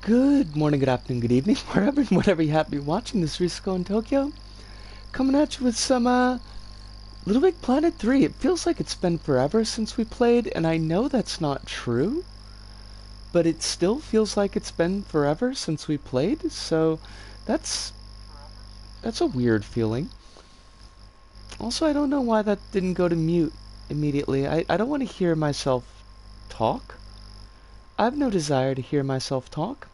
Good morning, good afternoon, good evening, wherever and whatever you happen to be watching this Risco in Tokyo. Coming at you with some, Little Big Planet 3. It feels like it's been forever since we played, and I know that's not true, but it still feels like it's been forever since we played, so that's a weird feeling. Also, I don't know why that didn't go to mute immediately. I don't want to hear myself talk. I have no desire to hear myself talk.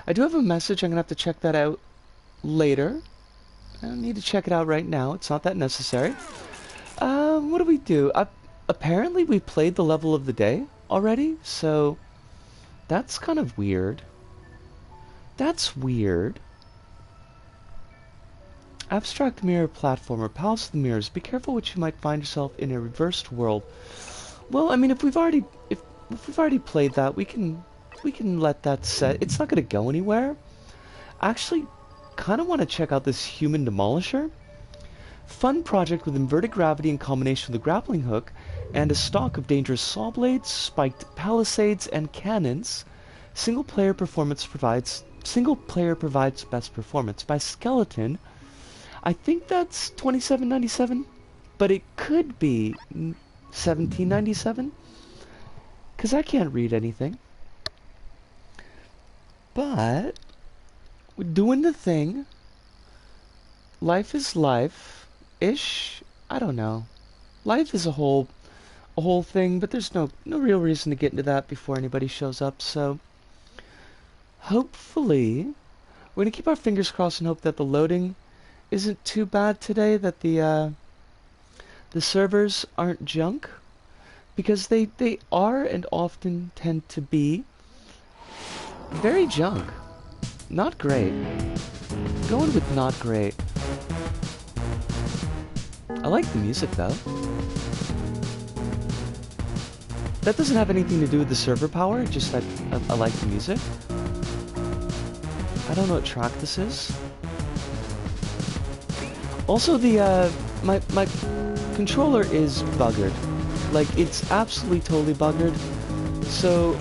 I do have a message. I'm going to have to check that out later. I don't need to check it out right now. It's not that necessary. What do we do? Apparently we played the level of the day already, so that's kind of weird. That's weird. Abstract mirror platformer, Palace of the Mirrors. Be careful what you might find yourself in a reversed world. Well, I mean, if we've already played that, we can let that set. It's not going to go anywhere. I actually kind of want to check out this human demolisher. Fun project with inverted gravity in combination with a grappling hook and a stock of dangerous saw blades, spiked palisades, and cannons. Single player provides best performance by Skeleton. I think that's $27.97, but it could be $17.97 because I can't read anything. But we're doing the thing. Life is life-ish. I don't know. Life is a whole thing, but there's no real reason to get into that before anybody shows up. So hopefully we're gonna keep our fingers crossed and hope that the loading isn't too bad today. That the servers aren't junk, because they are and often tend to be very junk. Not great. Going with not great. I like the music though. That doesn't have anything to do with the server power, just that I like the music. I don't know what track this is. Also, the my controller is buggered. Like, it's absolutely totally buggered. So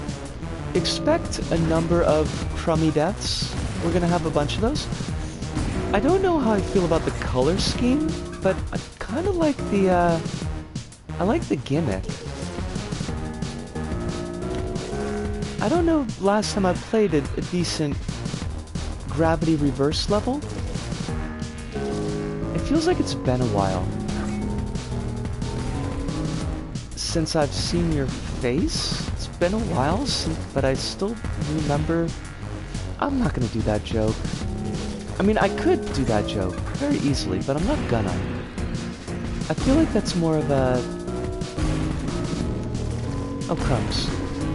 expect a number of crummy deaths. We're gonna have a bunch of those. I don't know how I feel about the color scheme, but I kind of like the I like the gimmick. I don't know last time I played a decent gravity reverse level. It feels like it's been a while since I've seen your face. It's been a while, but I still remember. I'm not gonna do that joke. I mean, I could do that joke very easily, but I'm not gonna. I feel like that's more of a... Oh, crumbs.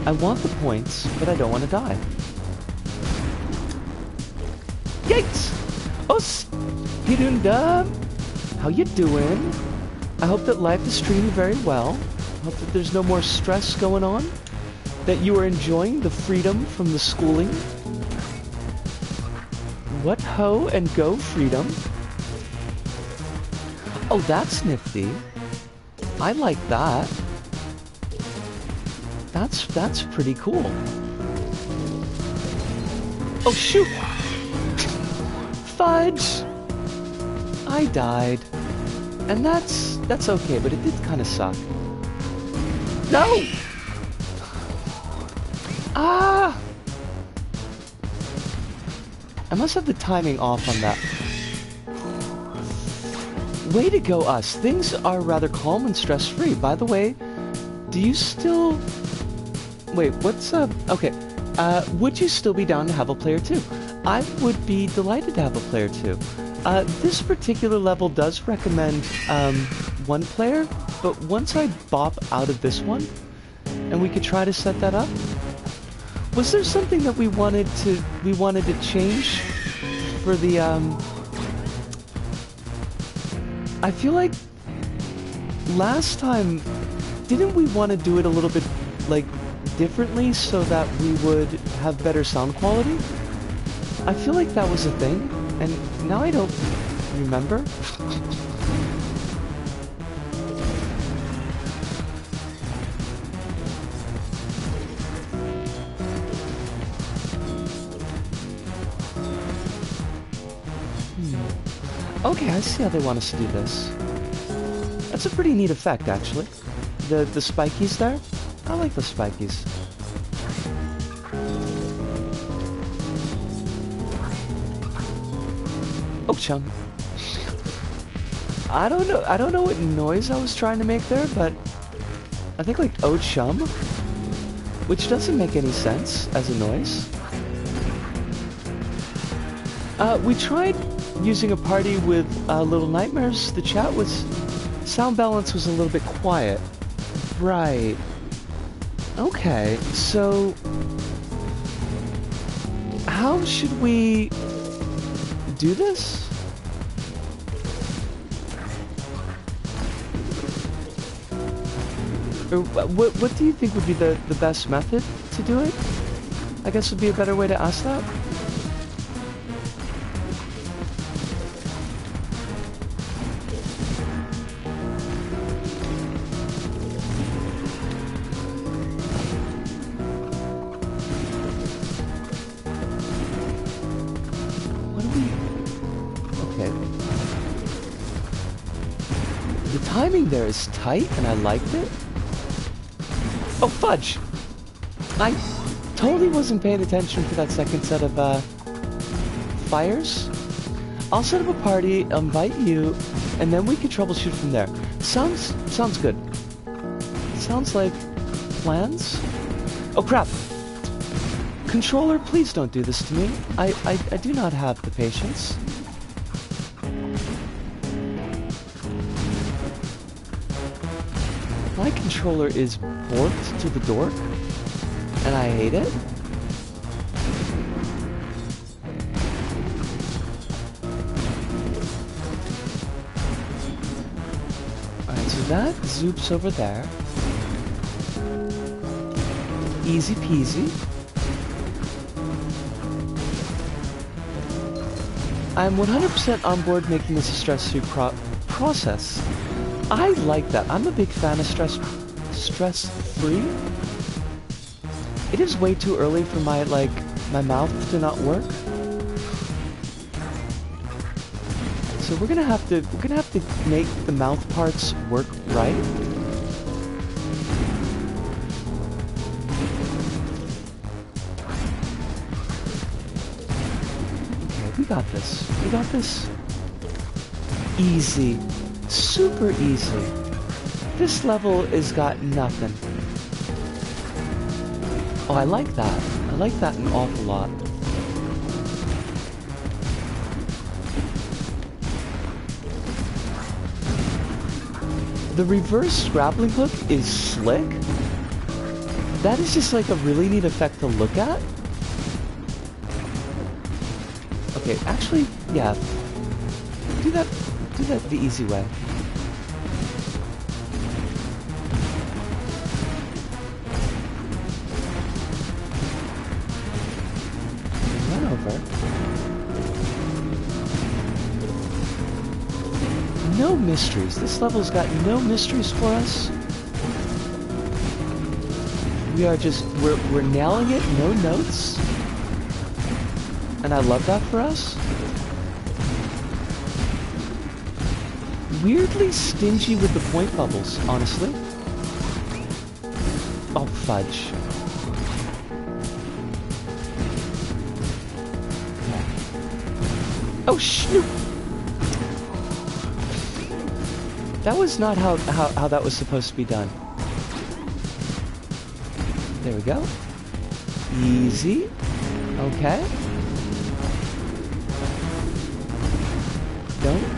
I want the points, but I don't want to die. Yikes! Oh, Hirunda! How you doing? I hope that life is treating you very well. I hope that there's no more stress going on. That you are enjoying the freedom from the schooling. What ho and go freedom. Oh, that's nifty. I like that. That's pretty cool. Oh shoot! Fudge! I died. And that's okay, but it did kind of suck. No! Ah! I must have the timing off on that. Way to go, us. Things are rather calm and stress-free. By the way, do you still... Wait, what's up? Okay. Would you still be down to have a player 2? I would be delighted to have a player 2. This particular level does recommend one player, but once I bop out of this one, and we could try to set that up, was there something that we wanted to change for the I feel like last time didn't we want to do it a little bit like differently so that we would have better sound quality? I feel like that was a thing, and now I don't remember. Okay, I see how they want us to do this. That's a pretty neat effect, actually. The spikies there? I like the spikies. Oh, chum. I don't know what noise I was trying to make there, but I think like oh chum, which doesn't make any sense as a noise. We tried using a party with Little Nightmares. The chat was, sound balance was a little bit quiet. Right. Okay, so how should we do this? Or what do you think would be the best method to do it? I guess would be a better way to ask that. What do we... Okay. The timing there is tight, and I liked it. Oh, fudge! I totally wasn't paying attention for that second set of, fires. I'll set up a party, invite you, and then we can troubleshoot from there. Sounds good. Sounds like plans? Oh, crap! Controller, please don't do this to me. I do not have the patience. My controller is borked to the dork, and I hate it. Alright, so that zoops over there. Easy peasy. I'm 100% on board making this a stress-free process. I like that. I'm a big fan of stress-free. It is way too early for my mouth to not work. So we're gonna have to make the mouth parts work right. Okay, we got this. We got this. Easy. Super easy. This level has got nothing. Oh, I like that. I like that an awful lot. The reverse grappling hook is slick. That is just like a really neat effect to look at. Okay, actually, yeah. Do that the easy way. Run over. No mysteries. This level's got no mysteries for us. We are just, we're nailing it, no notes. And I love that for us. Weirdly stingy with the point bubbles, honestly. Oh, fudge. Oh, shoot! That was not how that was supposed to be done. There we go. Easy. Okay.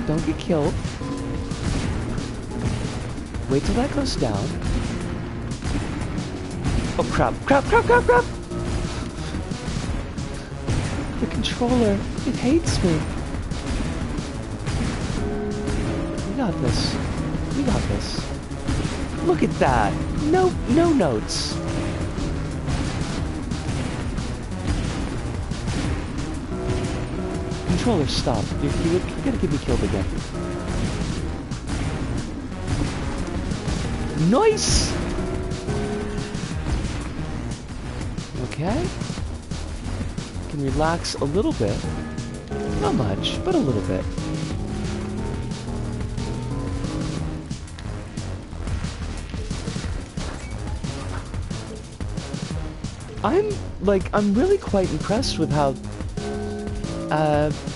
Don't get killed. Wait till that goes down. Oh crap, crap, crap, crap, crap! The controller, it hates me. We got this. We got this. Look at that. No notes. Controller, stop. You're gonna get me killed again. Nice! Okay. Can relax a little bit. Not much, but a little bit. I'm really quite impressed with how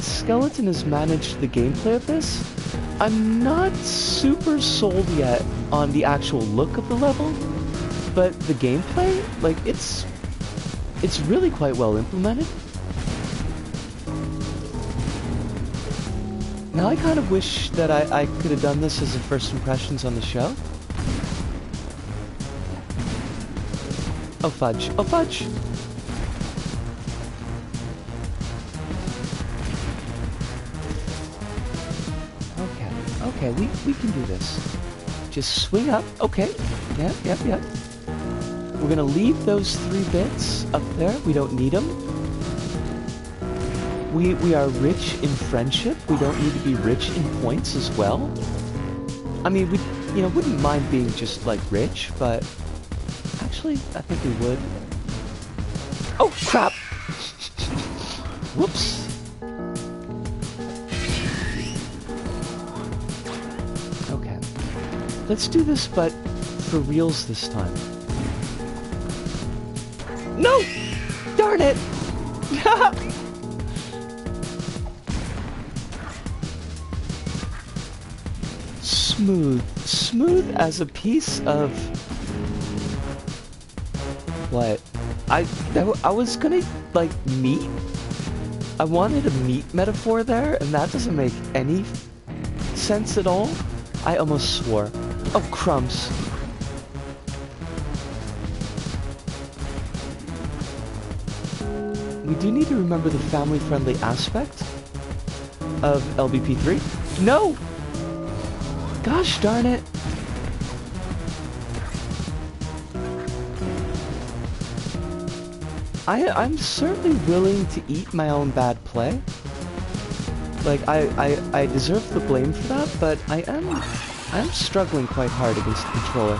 Skeleton has managed the gameplay of this. I'm not super sold yet on the actual look of the level, but the gameplay, like, it's really quite well implemented. Now I kind of wish that I could have done this as a first impressions on the show. Oh fudge, oh fudge! Okay, we can do this. Just swing up. Okay. Yep. We're gonna leave those 3 bits up there. We don't need them. We are rich in friendship. We don't need to be rich in points as well. I mean, we wouldn't mind being just like rich, but actually, I think we would. Oh crap! Whoops. Let's do this, but for reals this time. No! Darn it! Smooth as a piece of... What? I was gonna, like, meat? I wanted a meat metaphor there, and that doesn't make any sense at all. I almost swore. Oh, crumbs. We do need to remember the family-friendly aspect of LBP3. No! Gosh darn it. I'm certainly willing to eat my own bad play. Like, I deserve the blame for that, but I'm struggling quite hard against the controller.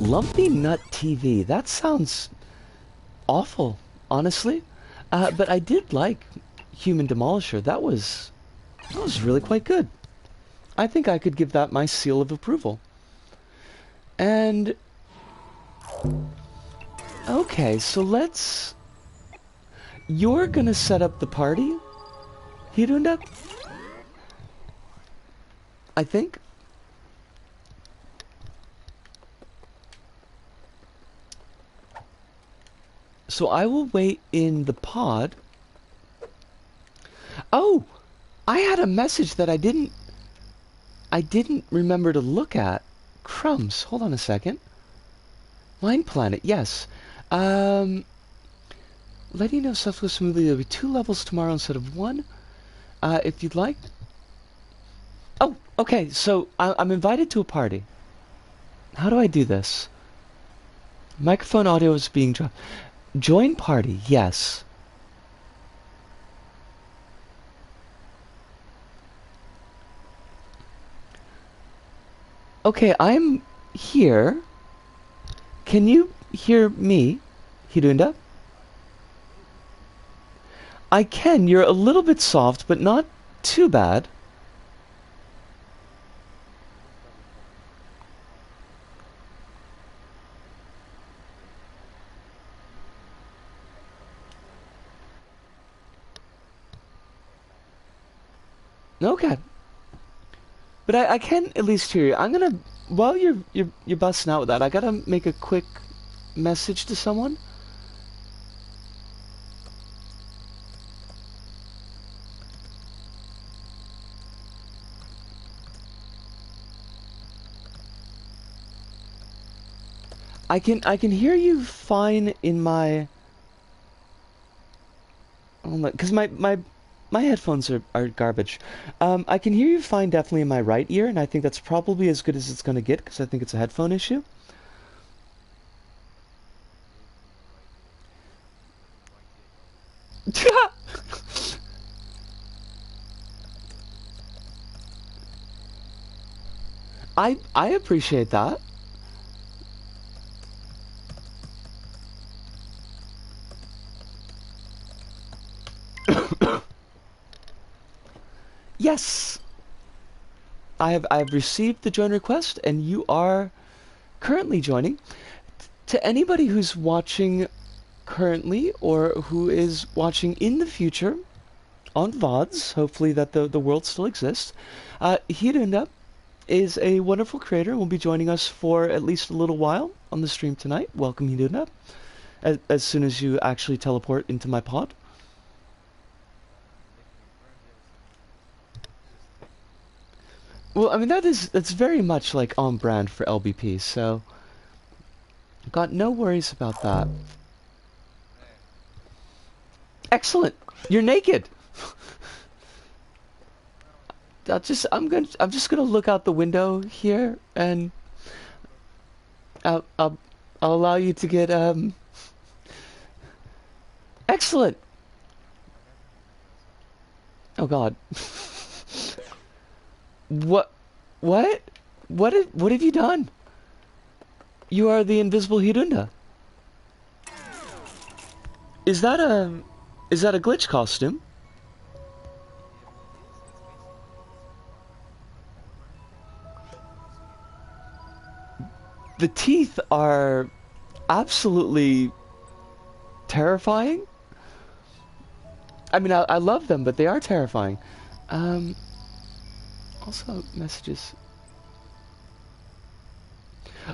Lumpy Nut TV. That sounds awful, honestly. But I did like Human Demolisher. That was really quite good. I think I could give that my seal of approval. And okay, so let's... You're gonna set up the party, Hirunda? I think. So I will wait in the pod. Oh! I had a message that I didn't remember to look at. Crumbs. Hold on a second. PtaER, yes. Letting you know stuff goes smoothly. There'll be 2 levels tomorrow instead of 1. If you'd like. Oh, okay. So I'm invited to a party. How do I do this? Microphone audio is being dropped. Join party. Yes. Okay, I'm here. Can you hear me, Hirunda? I can. You're a little bit soft, but not too bad. Okay. But I can at least hear you. I'm gonna, while you're busting out with that, I gotta make a quick message to someone. I can hear you fine in my... Oh my, because my headphones are garbage. I can hear you fine definitely in my right ear, and I think that's probably as good as it's gonna get, because I think it's a headphone issue. I appreciate that. Yes. I have received the join request, and you are currently joining. To anybody who's watching currently or who is watching in the future on VODs, hopefully that the world still exists, Hirunda is a wonderful creator and will be joining us for at least a little while on the stream tonight. Welcome, Hirunda, as soon as you actually teleport into my pod. Well, I mean, that's very much like on brand for LBP, so got no worries about that. Excellent. You're naked. I'm just gonna look out the window here, and I'll allow you to get Excellent. Oh God. What? What? What have you done? You are the invisible Hirunda. Is that a glitch costume? The teeth are absolutely terrifying. I mean, I love them, but they are terrifying. Also, messages.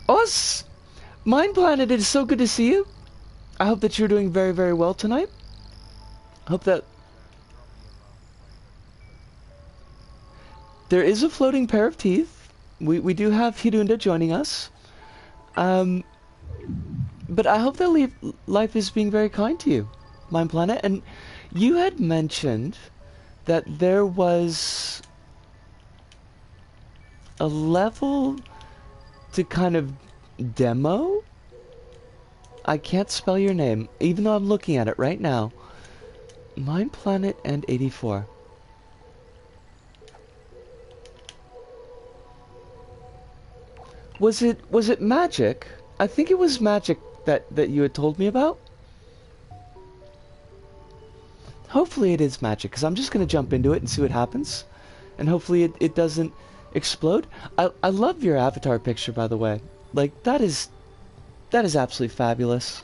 Us! PtaER, it is so good to see you. I hope that you're doing very, very well tonight. Hope that... There is a floating pair of teeth. We do have Hirunda joining us. But I hope that life is being very kind to you, PtaER. And you had mentioned that there was a level to kind of demo. I can't spell your name, even though I'm looking at it right now. PtaER and 84. Was it magic? I think it was magic that you had told me about. Hopefully it is magic, because I'm just going to jump into it and see what happens. And hopefully it doesn't explode. I love your avatar picture, by the way. Like, that is absolutely fabulous.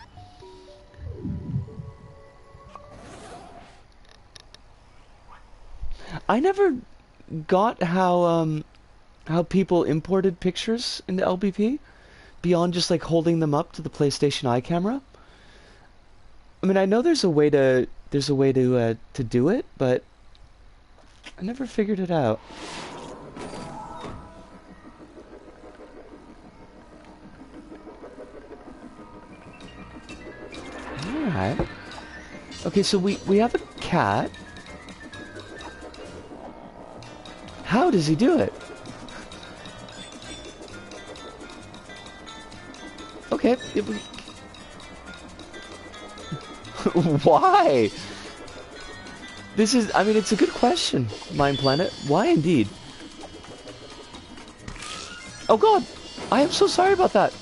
I never got how people imported pictures into LBP beyond just like holding them up to the PlayStation Eye camera. I mean, I know there's a way to do it, but I never figured it out. Alright. Okay, so we have a cat. How does he do it? Okay. Why? This is, I mean, it's a good question, PtaER. Why indeed? Oh God, I am so sorry about that.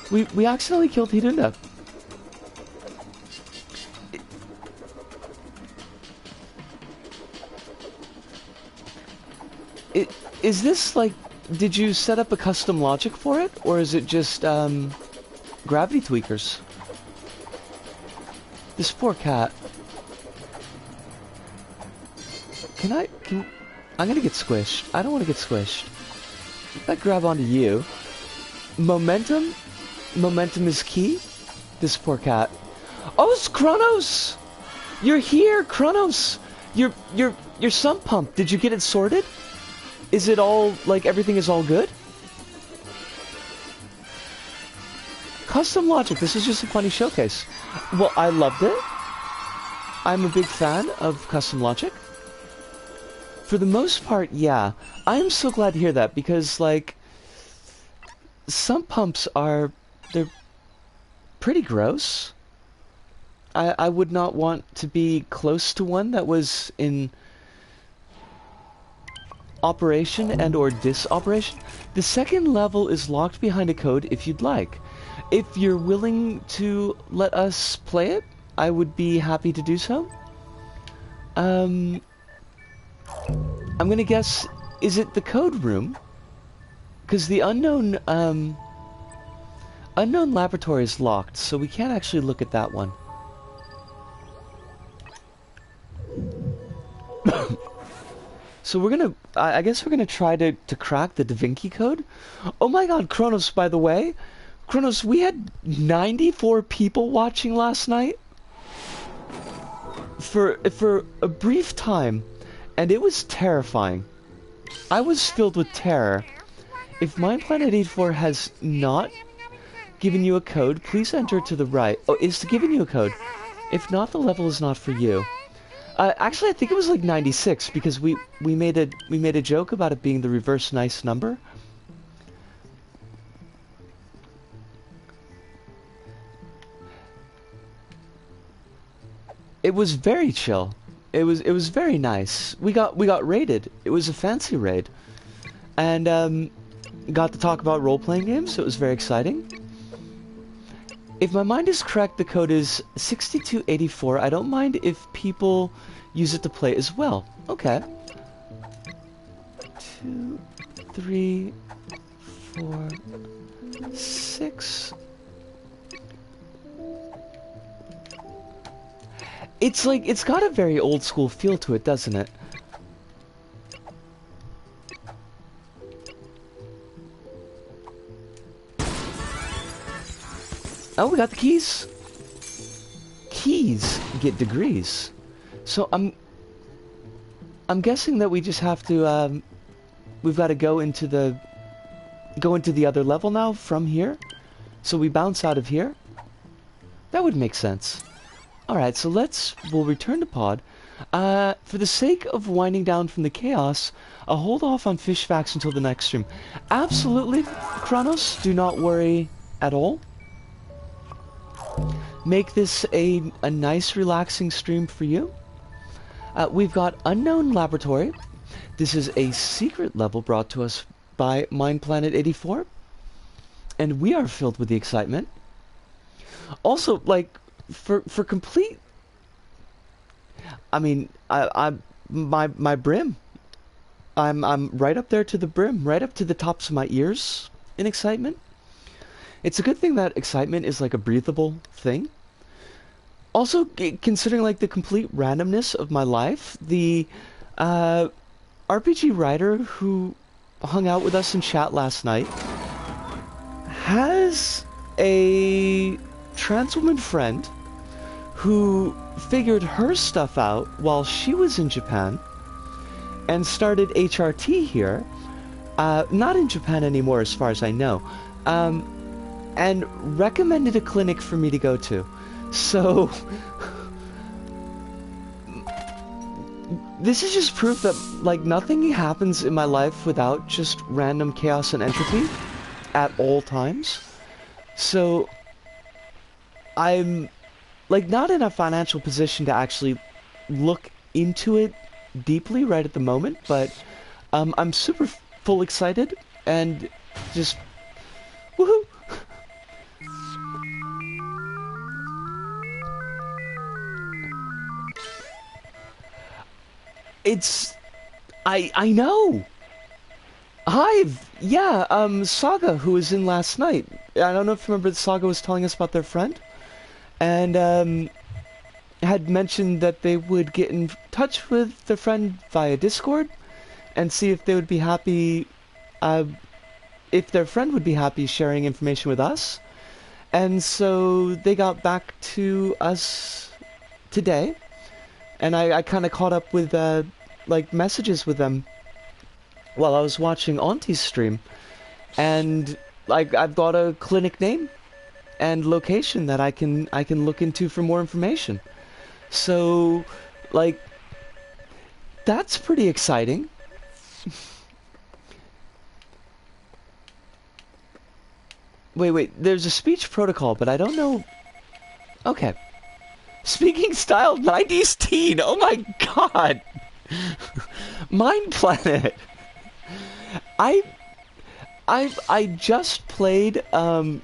We accidentally killed Hirunda. Is this like, did you set up a custom logic for it, or is it just gravity tweakers? This poor cat. I'm gonna get squished. I don't want to get squished. If I grab onto you, momentum is key. This poor cat. Oh, it's Kronos! You're here, Kronos. Your sump pump. Did you get it sorted? Is it all, like, everything is all good? Custom logic, this is just a funny showcase. Well, I loved it. I'm a big fan of custom logic. For the most part, yeah. I am so glad to hear that, because, like, sump pumps they're pretty gross. I would not want to be close to one that was in operation and or disoperation. The second level is locked behind a code if you'd like. If you're willing to let us play it, I would be happy to do so. I'm gonna guess is it the code room? Because the unknown laboratory is locked, so we can't actually look at that one. So we're gonna, I guess we're gonna try to crack the Da Vinci Code. Oh my god, Kronos, by the way. Kronos, we had 94 people watching last night. For a brief time, and it was terrifying. I was filled with terror. If MinePlanet 84 has not given you a code, please enter it to the right. Oh, it's giving you a code. If not, the level is not for you. Actually, I think it was like 96 because we made a joke about it being the reverse nice number. It was very chill. It was very nice. We got raided. It was a fancy raid, and got to talk about role-playing games. So it was very exciting. If my mind is correct, the code is 6284. I don't mind if people use it to play as well. Okay. 2, 3, 4, 6. It's like, it's got a very old school feel to it, doesn't it? Oh, we got the keys. Keys get degrees. So I'm guessing that we just have to we've got to go into the other level now from here. So we bounce out of here. That would make sense. Alright, so we'll return to pod. For the sake of winding down from the chaos, I'll hold off on fish facts until the next stream. Absolutely, Kronos, do not worry at all. Make this a nice relaxing stream for you. We've got Unknown Laboratory. This is a secret level brought to us by MinePlanet 84. And we are filled with the excitement. Also, like, for complete, I mean, my brim, I'm right up there to the brim, right up to the tops of my ears in excitement. It's a good thing that excitement is like a breathable thing. Also, considering like the complete randomness of my life, the RPG writer who hung out with us in chat last night has a trans woman friend who figured her stuff out while she was in Japan and started HRT here, not in Japan anymore as far as I know, and recommended a clinic for me to go to. So this is just proof that like nothing happens in my life without just random chaos and entropy at all times. So I'm like not in a financial position to actually look into it deeply right at the moment, but I'm super full excited and just woohoo! It's I know. Saga, who was in last night. I don't know if you remember, Saga was telling us about their friend, and had mentioned that they would get in touch with their friend via Discord and see if they would be happy, if their friend would be happy sharing information with us. And so they got back to us today, and I kind of caught up with like messages with them while I was watching Auntie's stream, and like I've got a clinic name and location that I can look into for more information. So like that's pretty exciting. Wait, there's a speech protocol, but I don't know. Okay. Speaking style 90s teen. Oh my god. MinePlanet. I just played Gone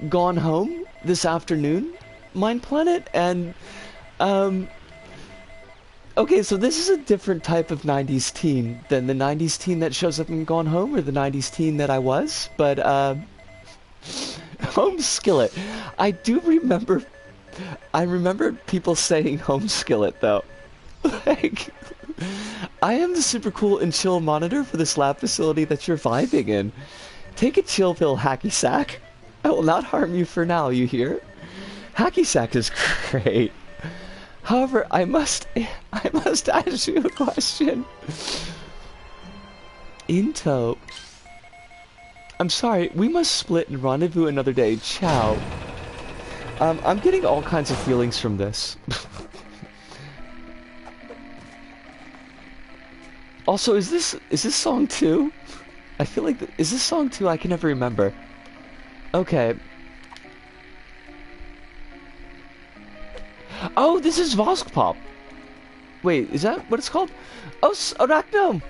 Home this afternoon, MinePlanet, and Okay, so this is a different type of 90s teen than the 90s teen that shows up in Gone Home or the 90s teen that I was, but, home skillet. I remember people saying home skillet, though. Like, I am the super cool and chill monitor for this lab facility that you're vibing in. Take a chill pill, hacky sack. I will not harm you for now, you hear? Hacky sack is great. However, I must ask you a question. Into. I'm sorry, we must split and rendezvous another day. Ciao. I'm getting all kinds of feelings from this. Also, is this song 2? I feel like is this song 2? I can never remember. Okay. Oh, this is Vosk Pop. Wait, is that what it's called? Oh, Arachno!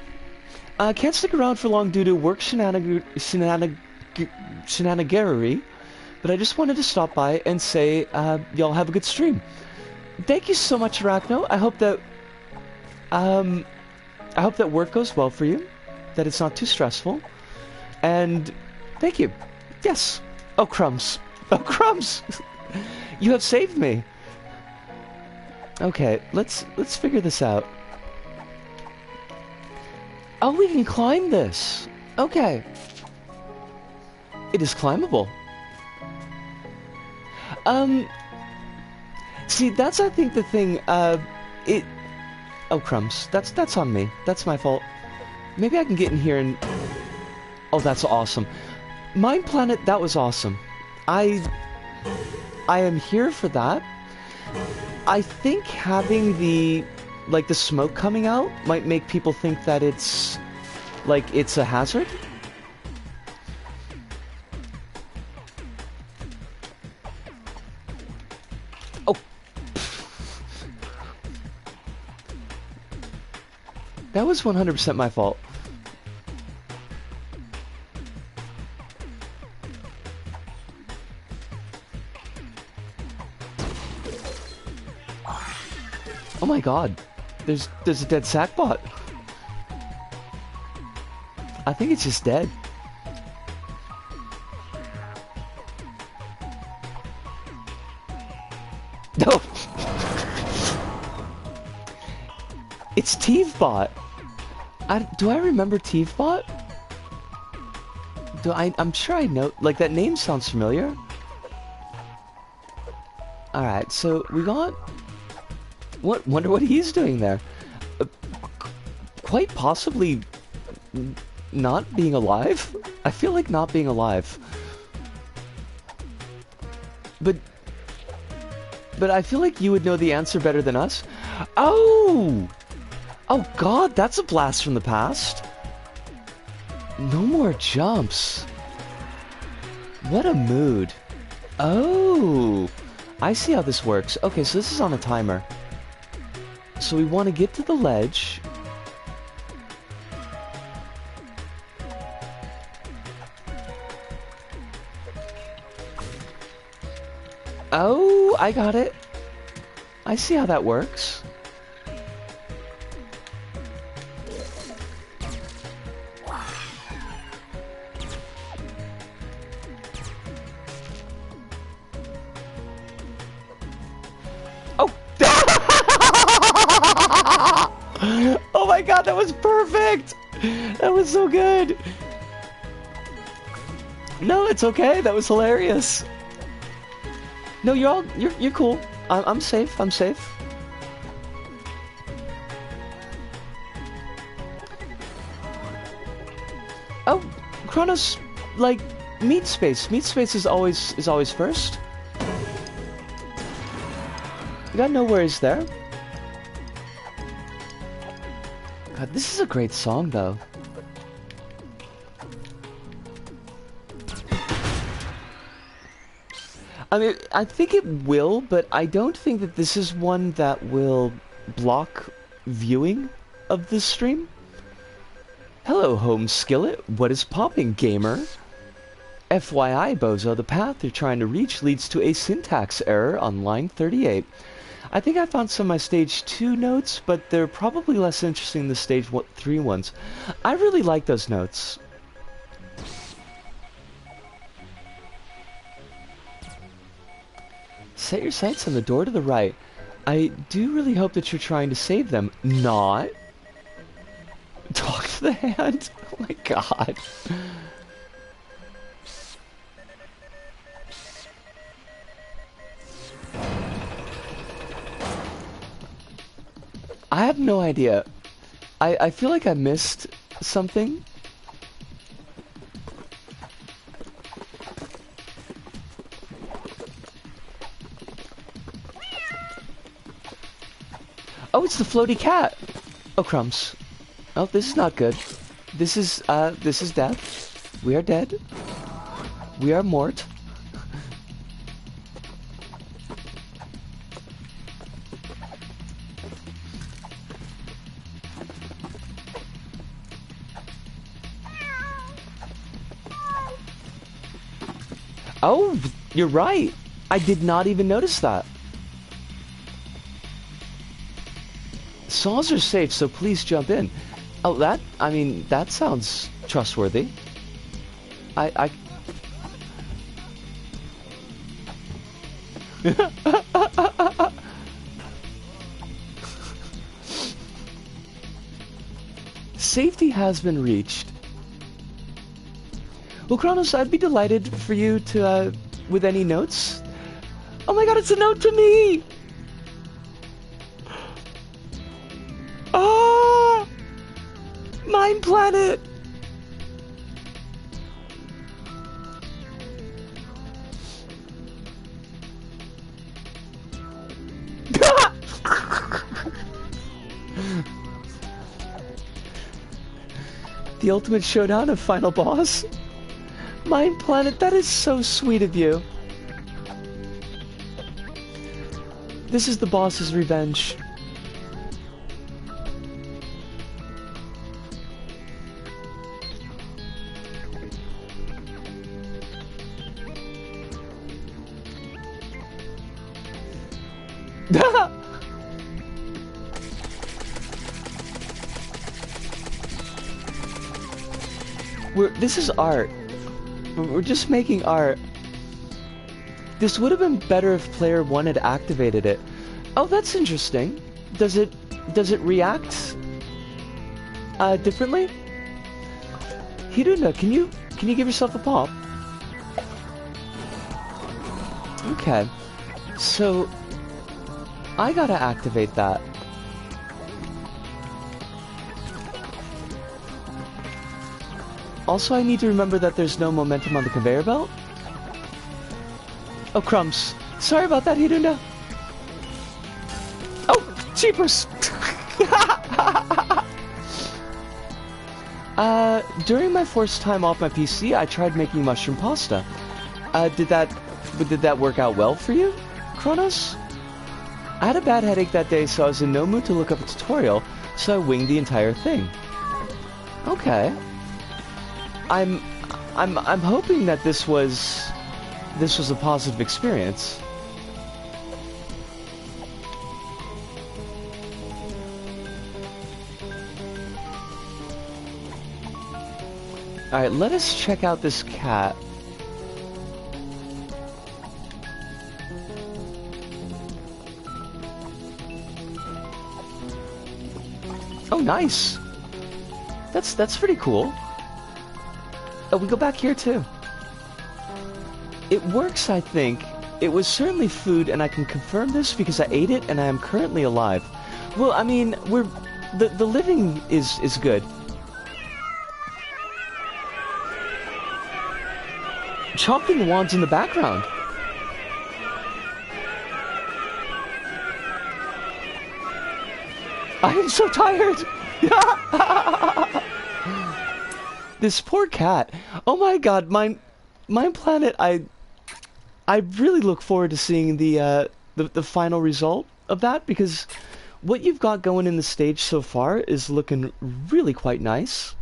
Can't stick around for long due to work shenanigery, but I just wanted to stop by and say, y'all have a good stream. Thank you so much, Arachno. I hope that work goes well for you, that it's not too stressful, and thank you. Yes. Oh, crumbs. Oh, crumbs! You have saved me. Okay, let's figure this out. Oh, we can climb this. Okay. It is climbable. See, that's I think the thing. Oh, crumbs. That's on me. That's my fault. Maybe I can get in here and. Oh, that's awesome. Mind Planet, that was awesome. I am here for that. I think having the smoke coming out might make people think that it's a hazard. Oh. That was 100% my fault. Oh my god, there's a dead sackbot. I think it's just dead. No. It's Teevebot. Do I remember Teevebot? I'm sure I know. Like, that name sounds familiar. All right, so we got. Wonder what he's doing there. Quite possibly not being alive? I feel like not being alive. But I feel like you would know the answer better than us. Oh! Oh god, that's a blast from the past. No more jumps. What a mood. Oh! I see how this works. Okay, so this is on a timer. So we want to get to the ledge. Oh, I got it. I see how that works. Oh my god, that was perfect! That was so good! No, it's okay, that was hilarious. No, you're cool. I'm safe, I'm safe. Oh, Kronos, like, meat space. Meat space is always first. You got no worries there. God, this is a great song, though. I mean, I think it will, but I don't think that this is one that will block viewing of this stream. Hello, Home Skillet. What is popping, gamer? FYI, Bozo, the path you're trying to reach leads to a syntax error on line 38. I think I found some of my stage 2 notes, but they're probably less interesting than the stage 3 ones. I really like those notes. Set your sights on the door to the right. I do really hope that you're trying to save them. Not. Talk to the hand? Oh my god. I have no idea. I feel like I missed something. Oh, it's the floaty cat. Oh, crumbs. Oh, this is not good. This is death. We are dead. We are mort. Oh, you're right. I did not even notice that. Saws are safe, so please jump in. Oh, I mean, that sounds trustworthy. I Safety has been reached. Well, Kronos, I'd be delighted for you to, with any notes. Oh my god, it's a note to me! Ah! Mine Planet! The ultimate showdown of final boss? Mine Planet, that is so sweet of you. This is the boss's revenge. This is art. We're just making art. This would have been better if player 1 had activated it. Oh, that's interesting. Does it react differently? Hirunda, can you give yourself a pop? Okay. So I gotta activate that. Also, I need to remember that there's no momentum on the conveyor belt. Oh, crumbs. Sorry about that, Hirunda. Oh, jeepers! During my first time off my PC, I tried making mushroom pasta. Did that work out well for you, Kronos? I had a bad headache that day, so I was in no mood to look up a tutorial, so I winged the entire thing. Okay. I'm hoping that this was a positive experience. Alright, let us check out this cat. Oh, nice. That's pretty cool. Oh, we go back here too. It works, I think. It was certainly food, and I can confirm this because I ate it and I am currently alive. Well, I mean, the living is good. Chopping wands in the background. I am so tired. This poor cat. Oh my god, Mine Planet. I really look forward to seeing the final result of that, because what you've got going in the stage so far is looking really quite nice.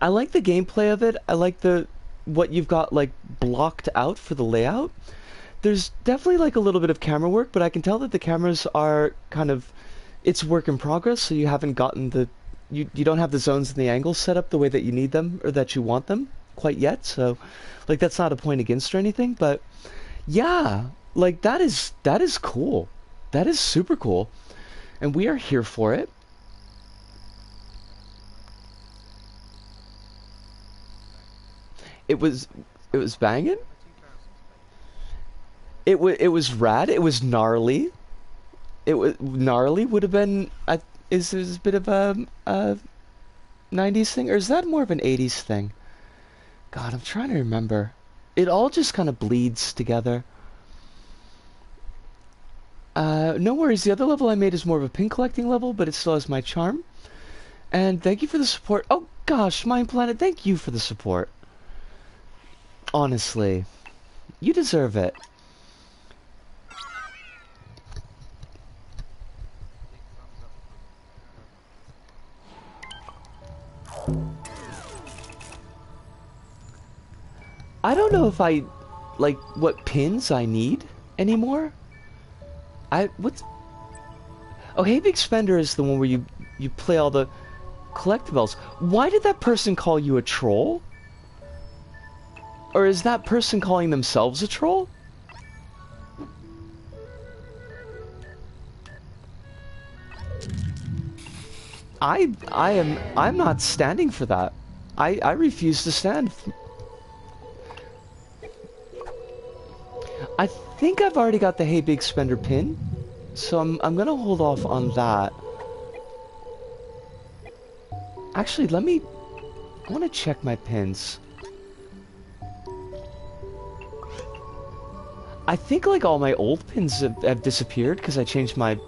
I like the gameplay of it. I like what you've got like blocked out for the layout. there's definitely like a little bit of camera work, but I can tell that the cameras are kind of, it's work in progress, so you haven't gotten the, you don't have the zones and the angles set up the way that you need them or that you want them quite yet, so like that's not a point against or anything, but yeah, like that is cool. That is super cool. And we are here for it. It was banging. It was rad. It was gnarly. It was gnarly. Would have been. Is this a bit of a 90s thing, or is that more of an 80s thing? God, I'm trying to remember. It all just kind of bleeds together. No worries. The other level I made is more of a pin collecting level, but it still has my charm. And thank you for the support. Oh gosh, Mind Planet, thank you for the support. Honestly, you deserve it. I don't know if I like what pins I need anymore. What's Oh, Hey Big Spender is the one where you play all the collectibles. Why did that person call you a troll? Or is that person calling themselves a troll? I'm not standing for that. I refuse to stand. I think I've already got the Hey Big Spender pin, so I'm gonna hold off on that. Actually, I want to check my pins. I think like all my old pins have disappeared because I changed my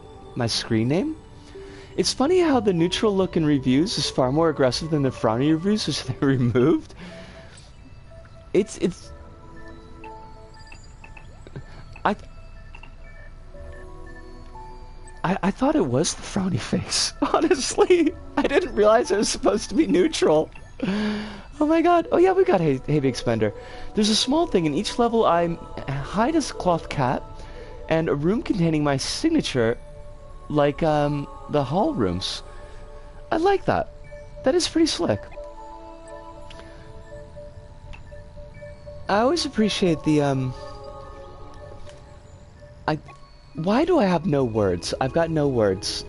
screen name. It's funny how the neutral look in reviews is far more aggressive than the frowny reviews, which they removed. I thought it was the frowny face. Honestly, I didn't realize it was supposed to be neutral. Oh my god. Oh yeah, we got Hey Big Spender. There's a small thing in each level. I hide as a cloth cat, and a room containing my signature, like the hall rooms. I like that. That is pretty slick. I always appreciate the why do I have no words? I've got no words.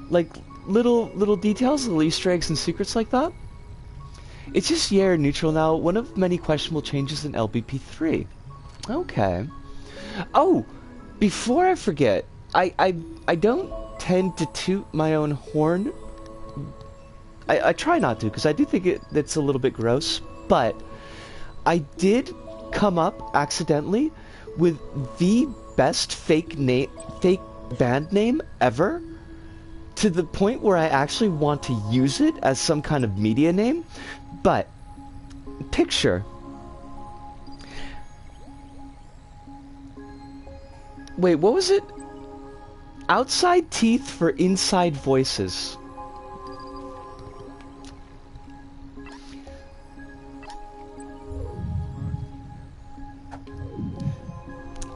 Like little details, little Easter eggs and secrets like that. It's just Yair neutral now, one of many questionable changes in LBP3. Okay. Oh, before I forget, I don't tend to toot my own horn. I try not to, because I do think it's a little bit gross, but I did come up accidentally with the best fake band name ever, to the point where I actually want to use it as some kind of media name. But picture, wait, what was it? Outside teeth for inside voices.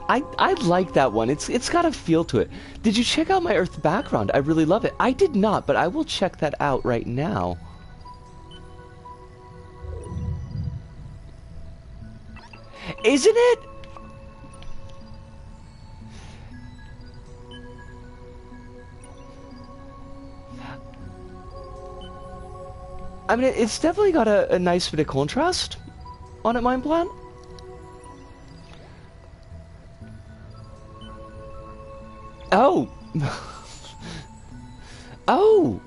I like that one. It's got a feel to it. Did you check out my Earth background? I really love it. I did not, but I will check that out right now. Isn't it? I mean, it's definitely got a nice bit of contrast on it, Mind Plan. Oh! Oh!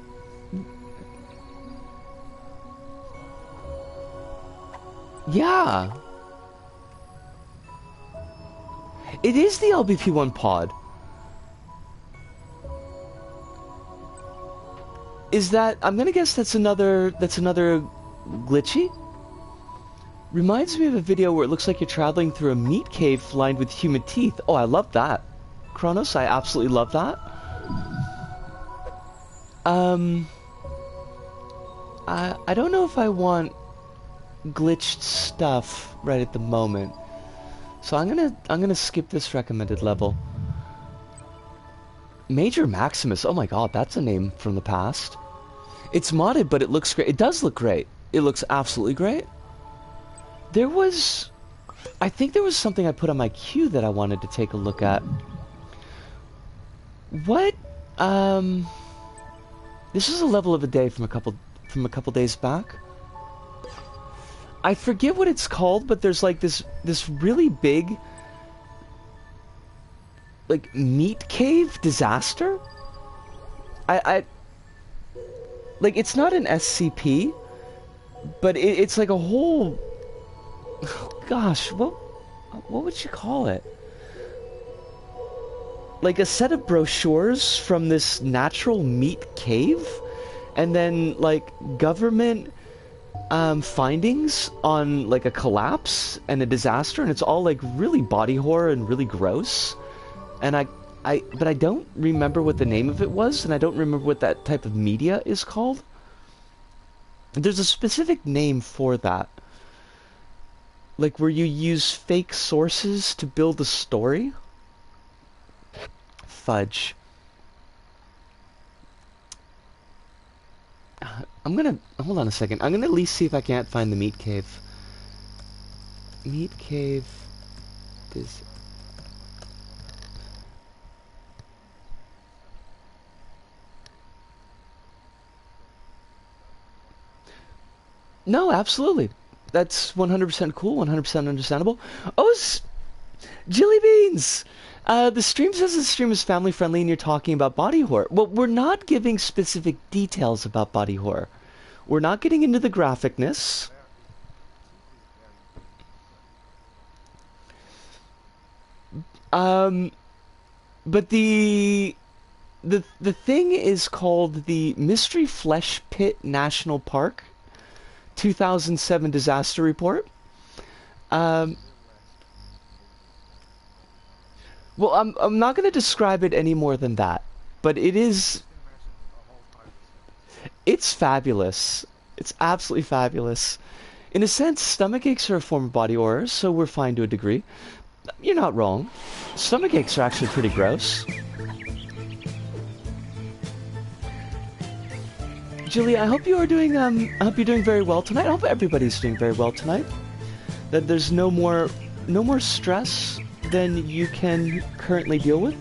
Yeah! It is the LBP1 pod. Is that... I'm gonna guess that's another glitchy? Reminds me of a video where it looks like you're traveling through a meat cave lined with human teeth. Oh, I love that. Kronos, I absolutely love that. I don't know if I want glitched stuff right at the moment. So I'm gonna skip this recommended level. Major Maximus. Oh my god, that's a name from the past. It's modded, but it looks great. It does look great. It looks absolutely great. There was... I think there was something I put on my queue that I wanted to take a look at. What? This is a level of a day from a couple days back. I forget what it's called, but there's like this really big like meat cave disaster. I like, it's not an SCP, but it's like a whole, oh gosh, what would you call it? Like a set of brochures from this natural meat cave, and then like government findings on like a collapse and a disaster, and it's all like really body horror and really gross. And but I don't remember what the name of it was, and I don't remember what that type of media is called. There's a specific name for that. Like where you use fake sources to build a story. Fudge. I'm gonna... Hold on a second. I'm gonna at least see if I can't find the meat cave. Meat cave... No, absolutely. That's 100% cool, 100% understandable. Oh, Jilly Beans! The stream says the stream is family friendly and you're talking about body horror. Well, we're not giving specific details about body horror. We're not getting into the graphicness. But the thing is called the Mystery Flesh Pit National Park 2007 Disaster Report. Well, I'm not going to describe it any more than that, but it's fabulous. It's absolutely fabulous. In a sense, stomach aches are a form of body horror, so we're fine to a degree. You're not wrong. Stomach aches are actually pretty gross. Julie, I hope you are doing I hope you're doing very well tonight. I hope everybody's doing very well tonight. That there's no more stress than you can currently deal with.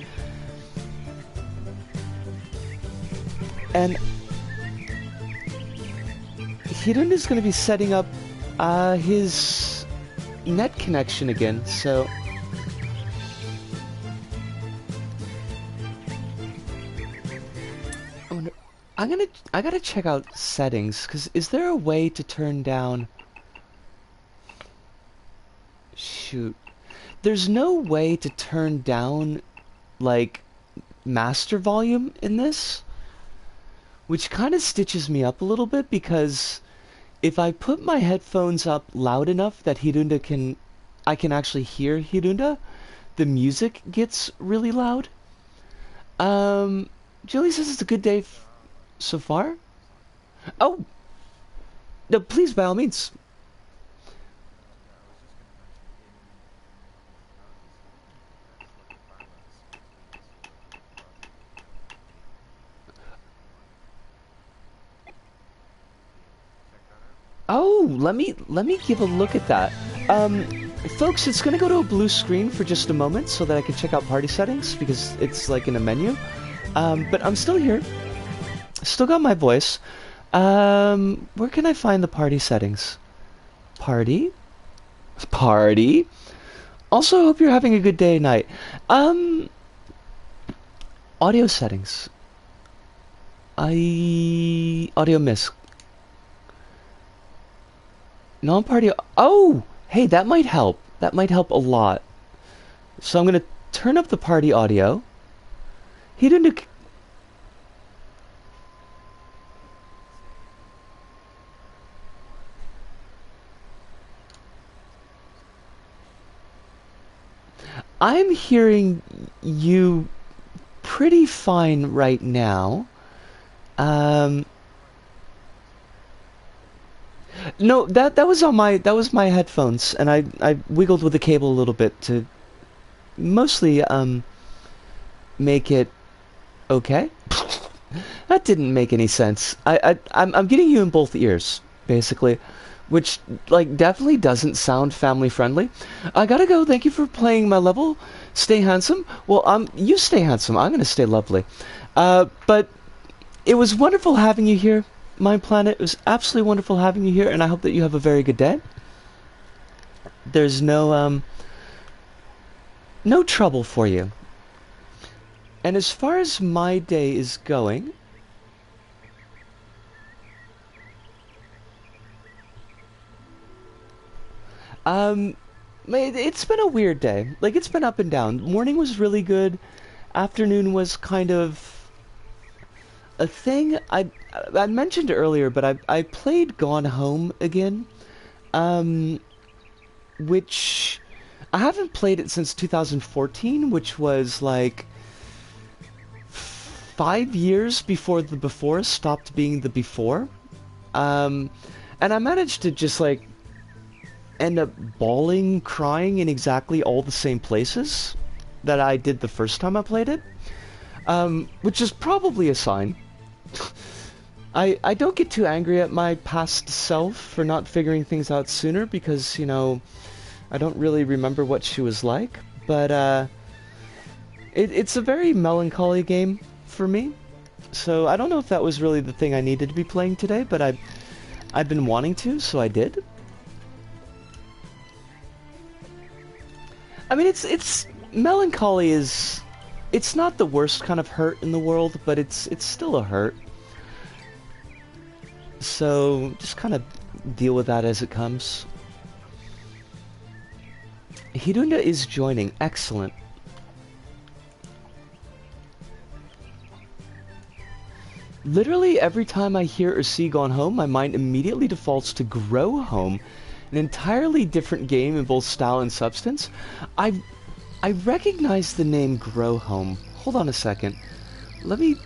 And Hirunda is going to be setting up his net connection again, so I gotta check out settings, because is there a way to turn down... Shoot. There's no way to turn down, like, master volume in this, which kind of stitches me up a little bit, because if I put my headphones up loud enough that I can actually hear Hirunda, the music gets really loud. Julie says it's a good day so far. Oh! No, please, by all means. Oh, let me give a look at that. Folks, it's gonna go to a blue screen for just a moment so that I can check out party settings, because it's like in a menu. But I'm still here. Still got my voice. Where can I find the party settings? Party? Party? Also, hope you're having a good day and night. Audio settings. Audio miss. Non-party... Oh! Hey, that might help. That might help a lot. So I'm gonna turn up the party audio. He didn't... I'm hearing you pretty fine right now. No, that was on my headphones, and I wiggled with the cable a little bit to mostly make it okay. That didn't make any sense. I'm getting you in both ears, basically, which like definitely doesn't sound family friendly. I gotta go. Thank you for playing my level. Stay handsome. Well, you stay handsome. I'm gonna stay lovely. But it was wonderful having you here, Mind Planet. It was absolutely wonderful having you here, and I hope that you have a very good day. There's no trouble for you. And as far as my day is going, it's been a weird day. Like, it's been up and down. Morning was really good. Afternoon was kind of a thing. I mentioned earlier, but I played Gone Home again, which I haven't played it since 2014, which was like 5 years before the before stopped being the before. And I managed to just like end up bawling, crying in exactly all the same places that I did the first time I played it, which is probably a sign. I don't get too angry at my past self for not figuring things out sooner because, you know, I don't really remember what she was like, but it's a very melancholy game for me. So I don't know if that was really the thing I needed to be playing today, but I've been wanting to, so I did. I mean, it's melancholy is, it's not the worst kind of hurt in the world, but it's still a hurt. So just kind of deal with that as it comes. Hirunda is joining. Excellent. Literally every time I hear or see Gone Home, my mind immediately defaults to Grow Home, an entirely different game in both style and substance. I recognize the name Grow Home. Hold on a second. Let me...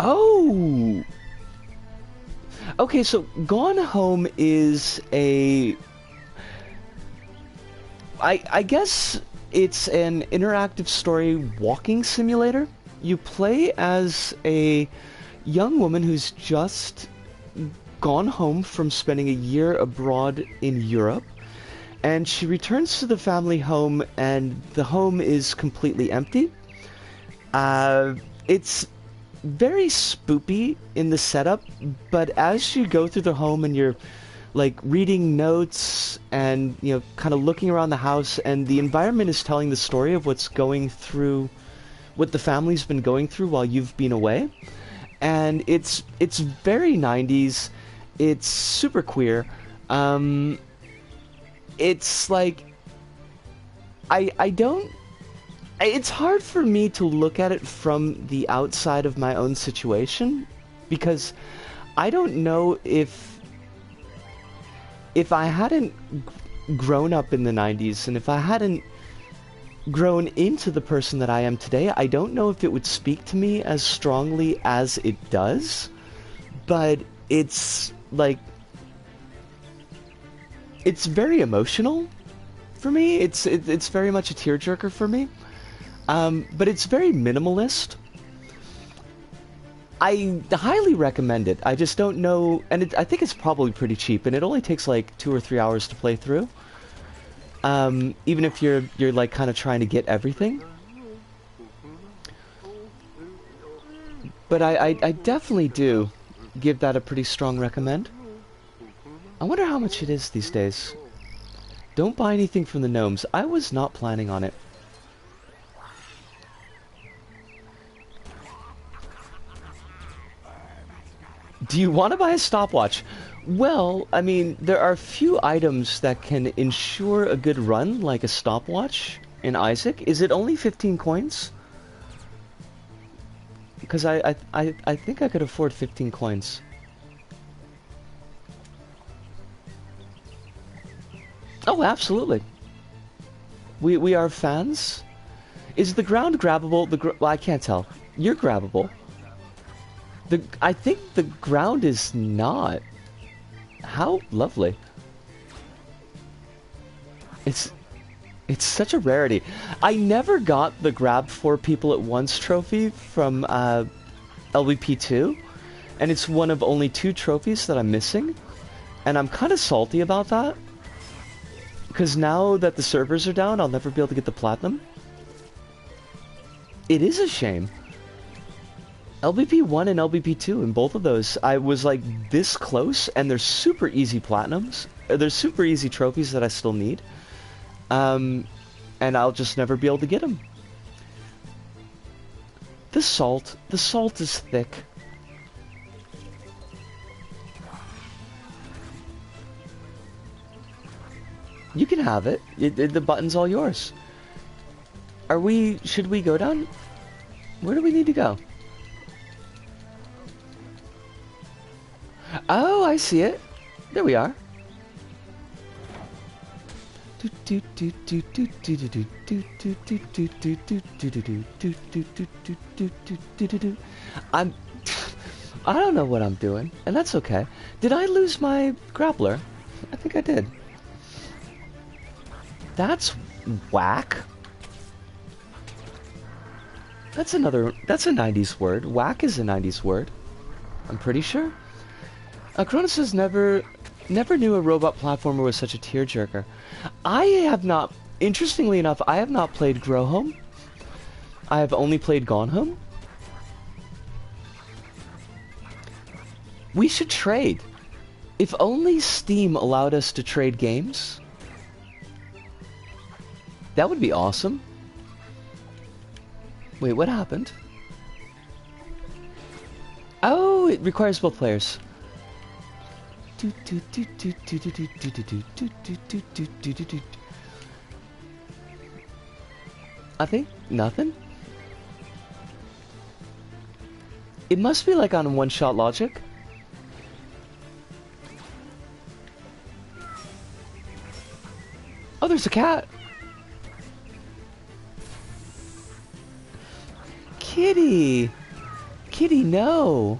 Oh! Okay, so Gone Home is a... I guess it's an interactive story walking simulator. You play as a young woman who's just gone home from spending a year abroad in Europe, and she returns to the family home, and the home is completely empty. It's very spoopy in the setup, but as you go through the home and you're like reading notes and, you know, kind of looking around the house, and the environment is telling the story of what's going through, what the family's been going through while you've been away. And it's very 90s. It's super queer. It's like I don't... It's hard for me to look at it from the outside of my own situation, because I don't know if I hadn't grown up in the 90s, and if I hadn't grown into the person that I am today, I don't know if it would speak to me as strongly as it does. But it's like, it's very emotional for me. It's very much a tearjerker for me. But it's very minimalist. I highly recommend it. I just don't know, and I think it's probably pretty cheap, and it only takes like 2 or 3 hours to play through. Even if you're like kind of trying to get everything. But I definitely do give that a pretty strong recommend. I wonder how much it is these days. Don't buy anything from the gnomes. I was not planning on it. Do you want to buy a stopwatch? Well, I mean, there are few items that can ensure a good run, like a stopwatch in Isaac. Is it only 15 coins? Because I think I could afford 15 coins. Oh, absolutely. We are fans. Is the ground grabbable? Well, I can't tell. You're grabbable. I think the ground is not. How lovely. It's such a rarity. I never got the grab 4 people at once trophy from LVP2, and it's one of only 2 trophies that I'm missing, and I'm kind of salty about that, because now that the servers are down, I'll never be able to get the platinum. It is a shame. LVP1 and LVP2, in both of those, I was like this close, and they're super easy platinums. They're super easy trophies that I still need. And I'll just never be able to get them. The salt is thick. You can have it. The button's all yours. Should we go down? Where do we need to go? Oh, I see it. There we are. I don't know what I'm doing, and that's okay. Did I lose my grappler? I think I did. That's whack. That's a 90s word. Whack is a 90s word. I'm pretty sure. Cronus says never knew a robot platformer was such a tearjerker. I have not, interestingly enough, I have not played Grow Home. I have only played Gone Home. We should trade. If only Steam allowed us to trade games. That would be awesome. Wait, what happened? Oh, it requires both players. I think nothing. It must be like on one-shot logic. Oh, there's a cat. Kitty. Kitty, no.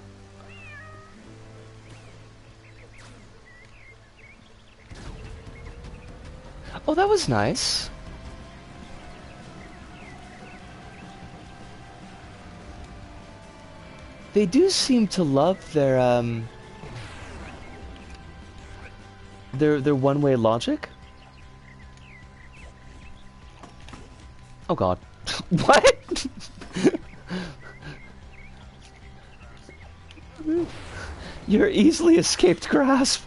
Oh, that was nice. They do seem to love their one-way logic. Oh god. What? Your easily escaped grasp.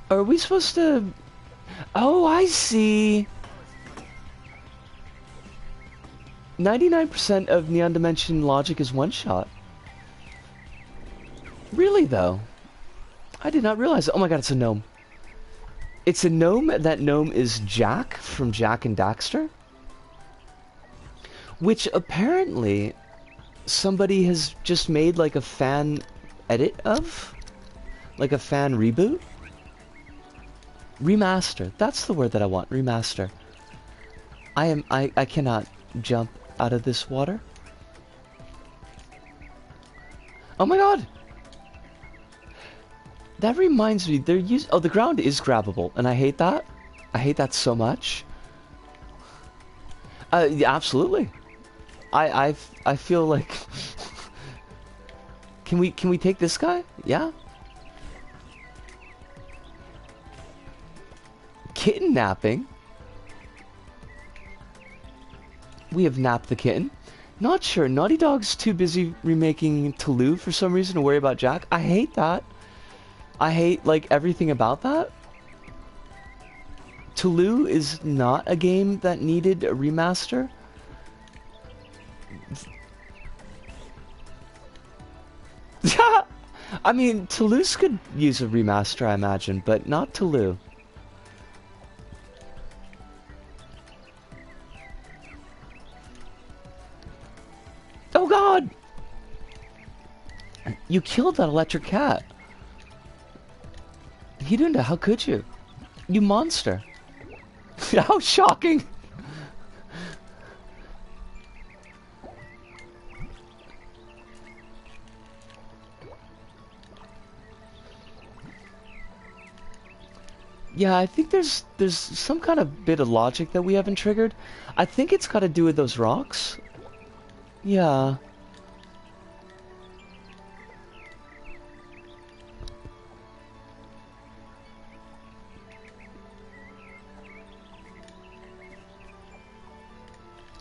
Are we supposed to... Oh, I see. 99% of Neon Dimension logic is one-shot. Really, though? I did not realize it. Oh my god, it's a gnome. It's a gnome. That gnome is Jack from Jack and Daxter. Which apparently somebody has just made like a fan edit of. Like a fan reboot. Remaster. That's the word that I want. Remaster. I cannot jump out of this water. Oh my god! That reminds me, oh, the ground is grabbable, and I hate that. I hate that so much. Yeah, absolutely. I feel like... Can we take this guy? Yeah? Kitten napping? We have napped the kitten. Not sure. Naughty Dog's too busy remaking Toulouse for some reason to worry about Jack. I hate that. I hate, like, everything about that. Toulouse is not a game that needed a remaster. I mean, Toulouse could use a remaster, I imagine, but not Toulouse. Oh god! You killed that electric cat. Hirunda, how could you? You monster. How shocking! Yeah, I think there's some kind of bit of logic that we haven't triggered. I think it's got to do with those rocks. Yeah.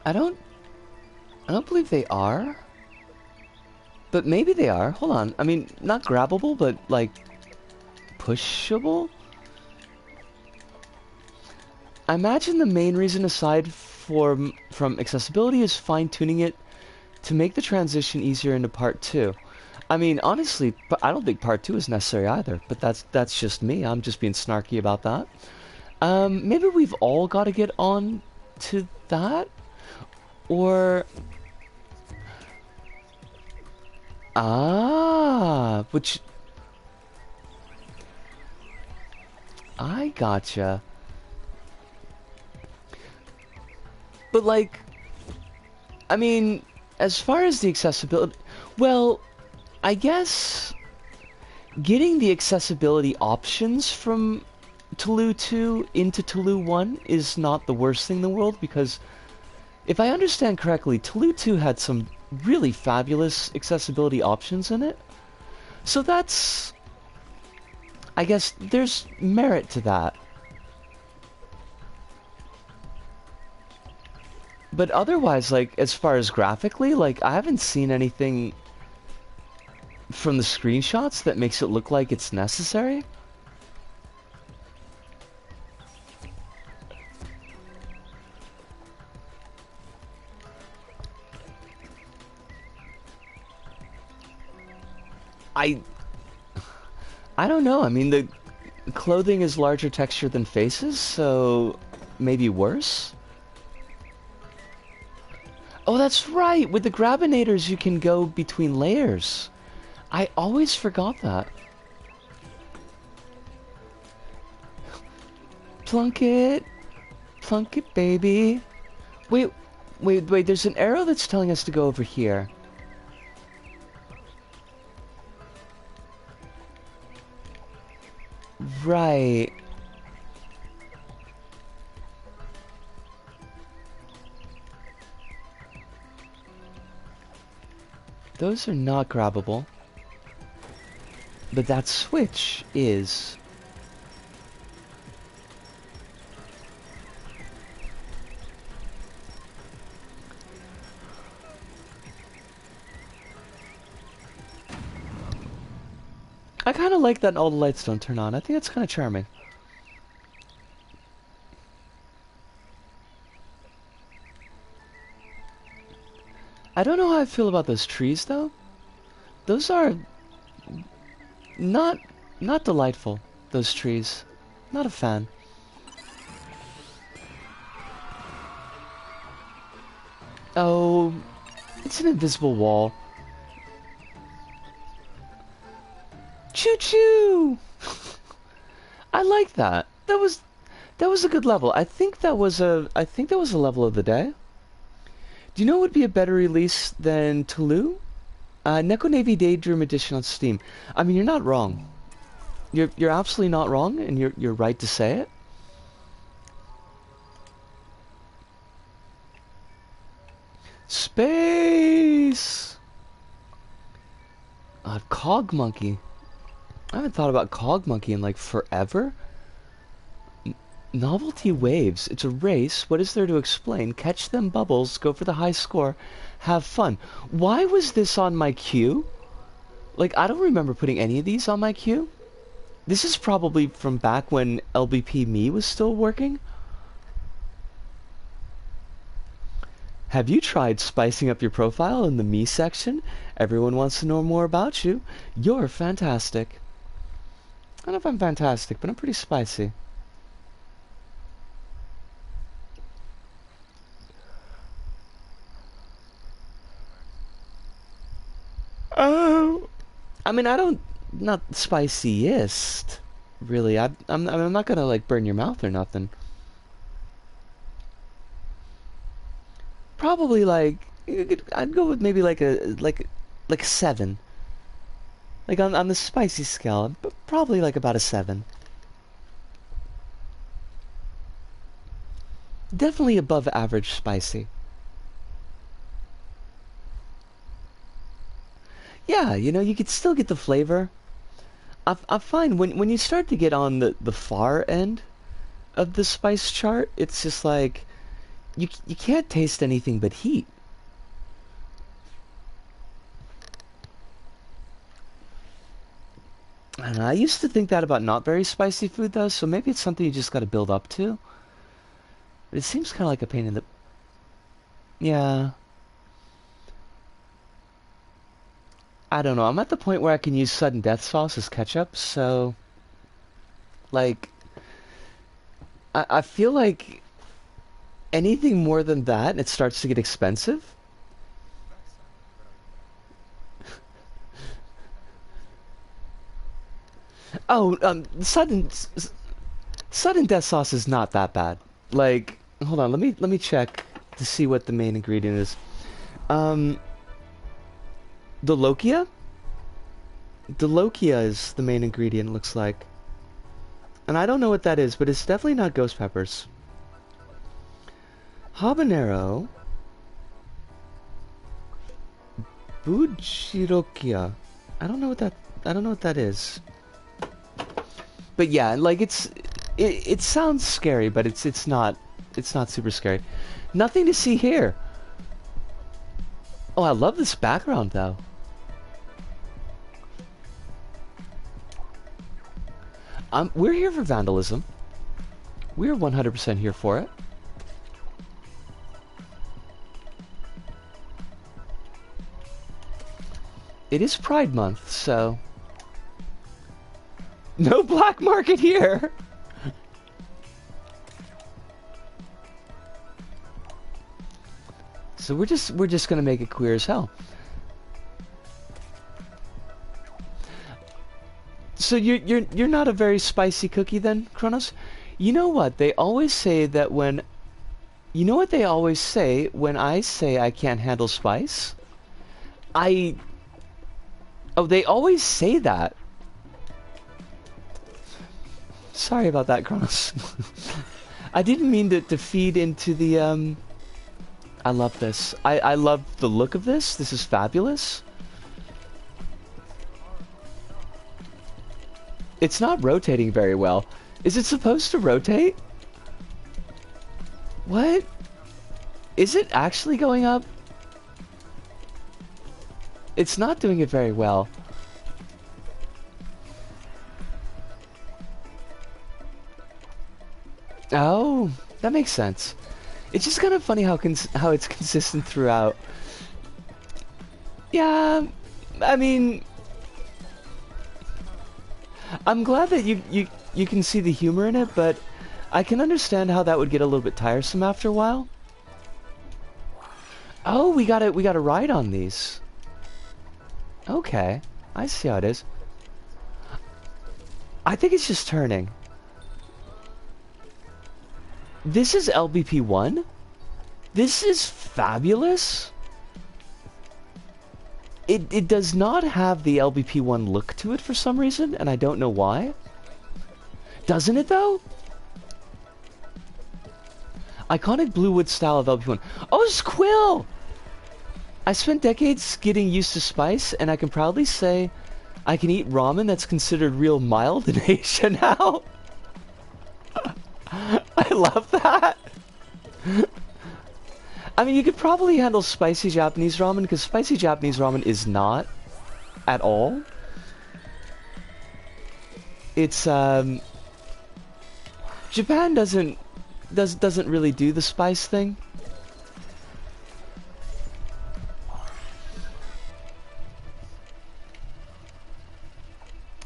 I don't believe they are. But maybe they are. Hold on. I mean, not grabbable, but like pushable? I imagine the main reason aside from accessibility is fine-tuning it to make the transition easier into part 2. I mean, honestly, I don't think part 2 is necessary either, but that's just me. I'm just being snarky about that. Maybe we've all got to get on to that? Or... Ah, which... I gotcha. But like... I mean, as far as the accessibility... Well, I guess... Getting the accessibility options from Toulouse 2 into Toulouse 1 is not the worst thing in the world, because if I understand correctly, Toulouse 2 had some really fabulous accessibility options in it. So that's... I guess there's merit to that. But otherwise, like, as far as graphically, like, I haven't seen anything from the screenshots that makes it look like it's necessary. I don't know. I mean, the clothing is larger texture than faces, so maybe worse? Oh, that's right! With the Grabinators, you can go between layers. I always forgot that. Plunk it, baby. Wait, there's an arrow that's telling us to go over here. Right. Those are not grabbable. But that switch is... I kind of like that all the lights don't turn on. I think that's kind of charming. I don't know how I feel about those trees, though. Those are not delightful, those trees. Not a fan. Oh, it's an invisible wall. Choo-choo! I like that. That was a good level. I think that was a level of the day. Do you know what would be a better release than Toulouse? Neko Navy Daydream Edition on Steam. I mean, you're not wrong. You're absolutely not wrong, and you're right to say it. Space! Cog Monkey. I haven't thought about Cog Monkey in like forever. Novelty Waves. It's a race. What is there to explain? Catch them bubbles, go for the high score, have fun. Why was this on my queue? Like, I don't remember putting any of these on my queue. This is probably from back when LBP Me was still working. Have you tried spicing up your profile in the Me section? Everyone wants to know more about you. You're fantastic. I don't know if I'm fantastic, but I'm pretty spicy. Oh, I mean, not spiciest, really. I'm not gonna like burn your mouth or nothing. Probably like I'd go with maybe like a 7. Like on the spicy scale, but probably like about a 7. Definitely above average spicy. Yeah, you know, you could still get the flavor. I find when you start to get on the far end of the spice chart, it's just like you can't taste anything but heat. And I used to think that about not very spicy food though, so maybe it's something you just got to build up to. But it seems kind of like a pain in the... Yeah. I don't know. I'm at the point where I can use sudden death sauce as ketchup, so... Like... I feel like anything more than that, it starts to get expensive. Oh, sudden death sauce is not that bad. Like, hold on, let me check to see what the main ingredient is. Um, the lokia? The lokia is the main ingredient, looks like. And I don't know what that is, but it's definitely not ghost peppers. Habanero. Bujirokia. I don't know what that is. But yeah, like it sounds scary, but it's not super scary. Nothing to see here. Oh, I love this background though. We're here for vandalism. We're 100% here for it. It is Pride Month, so... No black market here! So we're just gonna make it queer as hell. So you're not a very spicy cookie then, Kronos? You know what? They always say that when... You know what they always say when I say I can't handle spice? Oh, they always say that. Sorry about that, Kronos. I didn't mean to feed into the, I love this. I love the look of this. This is fabulous. It's not rotating very well. Is it supposed to rotate? What? Is it actually going up? It's not doing it very well. Oh, that makes sense. It's just kind of funny how it's consistent throughout. Yeah, I mean, I'm glad that you can see the humor in it, but I can understand how that would get a little bit tiresome after a while. Oh, we got a ride on these. Okay, I see how it is. I think it's just turning. This is LBP1? This is fabulous? It does not have the LBP1 look to it for some reason, and I don't know why. Doesn't it though? Iconic blue wood style of LBP1. Oh, Squill! I spent decades getting used to spice, and I can proudly say I can eat ramen that's considered real mild in Asia now. I love that. I mean, you could probably handle spicy Japanese ramen, because spicy Japanese ramen is not at all. It's Japan doesn't really do the spice thing.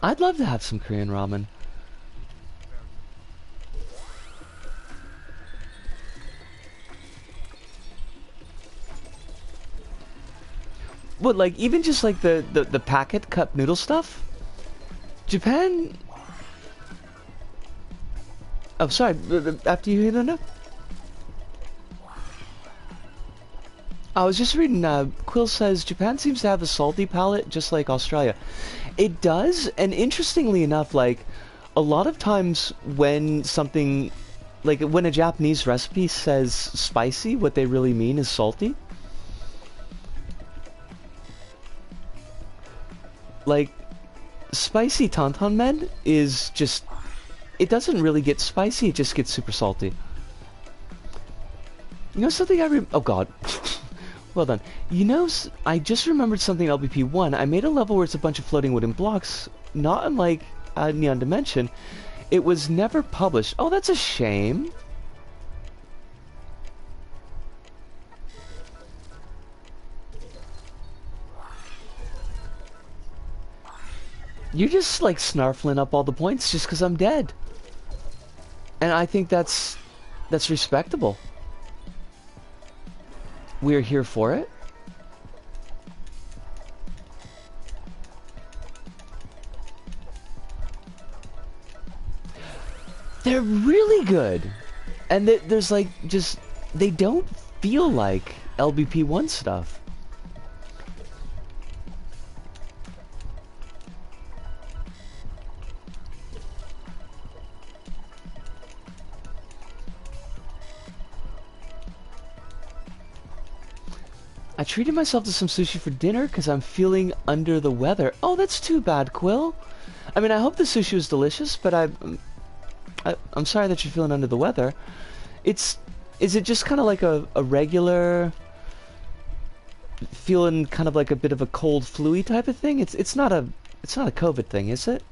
I'd love to have some Korean ramen. What, like, even just like the packet cup noodle stuff? Japan... Oh, sorry, after you, Hirunda? I was just reading, Quill says, Japan seems to have a salty palate just like Australia. It does, and interestingly enough, like, a lot of times when something Like, when a Japanese recipe says spicy, what they really mean is salty. Like, spicy Tantan men is just... It doesn't really get spicy, it just gets super salty. You know something oh god. Well done. You know, I just remembered something in LBP1. I made a level where it's a bunch of floating wooden blocks, not unlike Neon Dimension. It was never published. Oh, that's a shame. You're just, like, snarfling up all the points just because I'm dead. And I think that's respectable. We're here for it. They're really good. And there's like just... They don't feel like LBP1 stuff. I treated myself to some sushi for dinner because I'm feeling under the weather. Oh, that's too bad, Quill. I mean, I hope the sushi was delicious, but I'm sorry that you're feeling under the weather. Is it just kind of like a regular, feeling kind of like a bit of a cold flu-y type of thing? It's not a COVID thing, is it?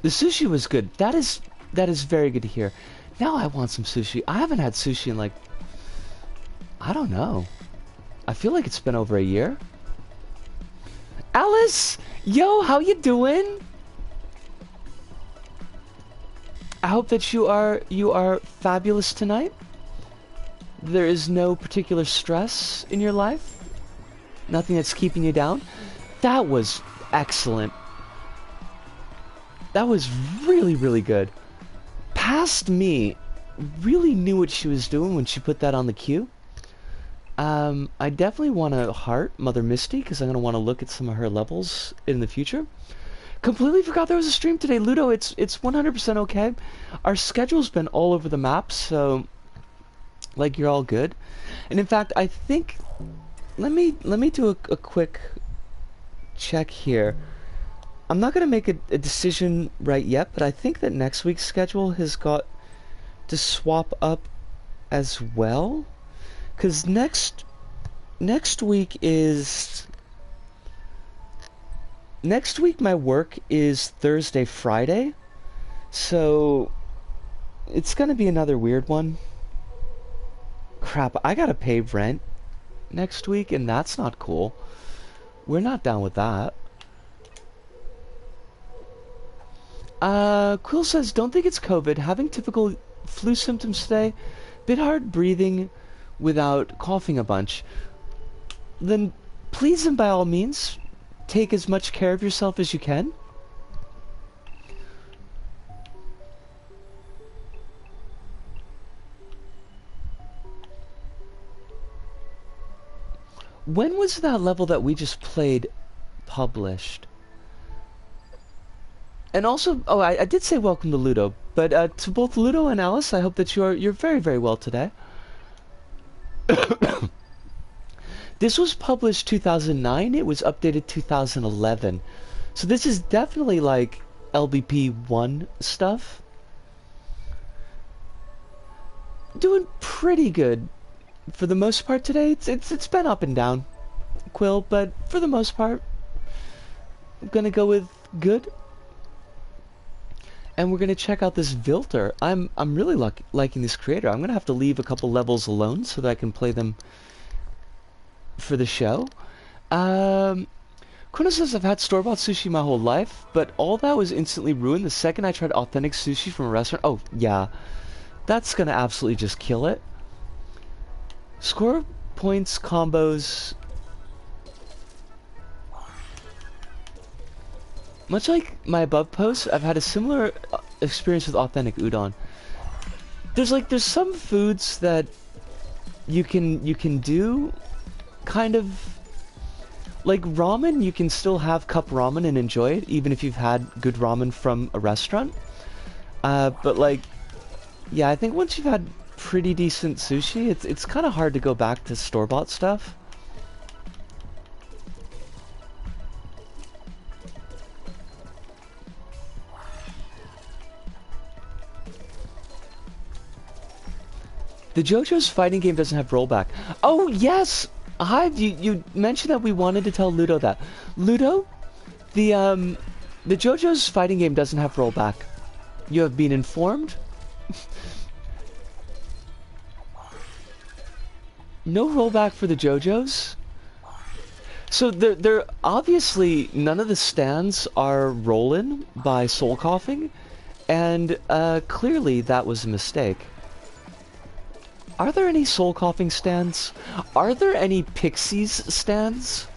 The sushi was good. That is very good to hear. Now I want some sushi. I haven't had sushi in, like, I don't know. I feel like it's been over a year. Alice! Yo, how you doing? I hope that you are fabulous tonight. There is no particular stress in your life. Nothing that's keeping you down. That was excellent. That was really, really good. Past me really knew what she was doing when she put that on the queue. I definitely want to heart Mother Misty because I'm going to want to look at some of her levels in the future. Completely forgot there was a stream today, Ludo. It's 100% okay. Our schedule's been all over the map, so like you're all good. And in fact, I think let me do a quick check here. I'm not going to make a decision right yet, but I think that next week's schedule has got to swap up as well. Because next week my work is Thursday, Friday. So it's going to be another weird one. Crap, I got to pay rent next week, and that's not cool. We're not down with that. Quill says, don't think it's COVID. Having typical flu symptoms today. Bit hard breathing without coughing a bunch. Then please and by all means, take as much care of yourself as you can. When was that level that we just played published? And also, oh, I did say welcome to Ludo, but to both Ludo and Alice, I hope that you're very, very well today. This was published 2009, it was updated 2011. So this is definitely like LBP1 stuff. Doing pretty good for the most part today. It's been up and down, Quill, but for the most part, I'm gonna go with good. And we're gonna check out this Vilter. I'm really liking this creator. I'm gonna have to leave a couple levels alone so that I can play them for the show. Kuno says, I've had store-bought sushi my whole life, but all that was instantly ruined the second I tried authentic sushi from a restaurant. Oh, yeah. That's gonna absolutely just kill it. Score points, combos. Much like my above post, I've had a similar experience with authentic udon. There's some foods that you can do kind of Like ramen, you can still have cup ramen and enjoy it, even if you've had good ramen from a restaurant. But like, yeah, I think once you've had pretty decent sushi, it's kind of hard to go back to store-bought stuff. The JoJo's fighting game doesn't have rollback. Oh, yes! Hive, you mentioned that we wanted to tell Ludo that. Ludo, the JoJo's fighting game doesn't have rollback. You have been informed? No rollback for the JoJo's? So they're obviously, none of the stands are rolling by soul coughing, and clearly that was a mistake. Are there any soul coughing stands? Are there any Pixies stands?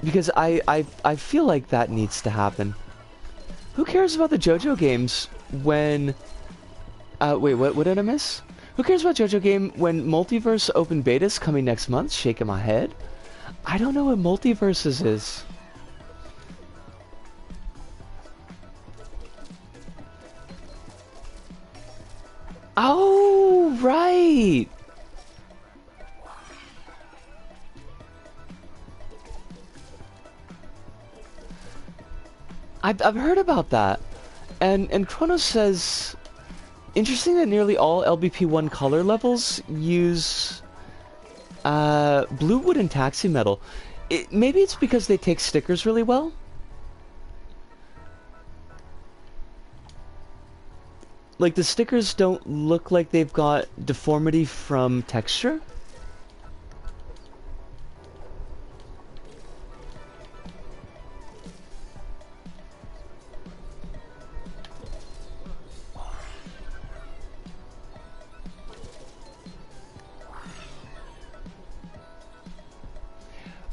Because I feel like that needs to happen. Who cares about the JoJo games when... wait, what did I miss? Who cares about JoJo game when Multiverse Open Beta's coming next month? Shaking my head. I don't know what Multiverses is. Oh, right! I've heard about that. And Chronos says... Interesting that nearly all LBP1 color levels use... blue wood and taxi metal. Maybe it's because they take stickers really well? Like, the stickers don't look like they've got deformity from texture?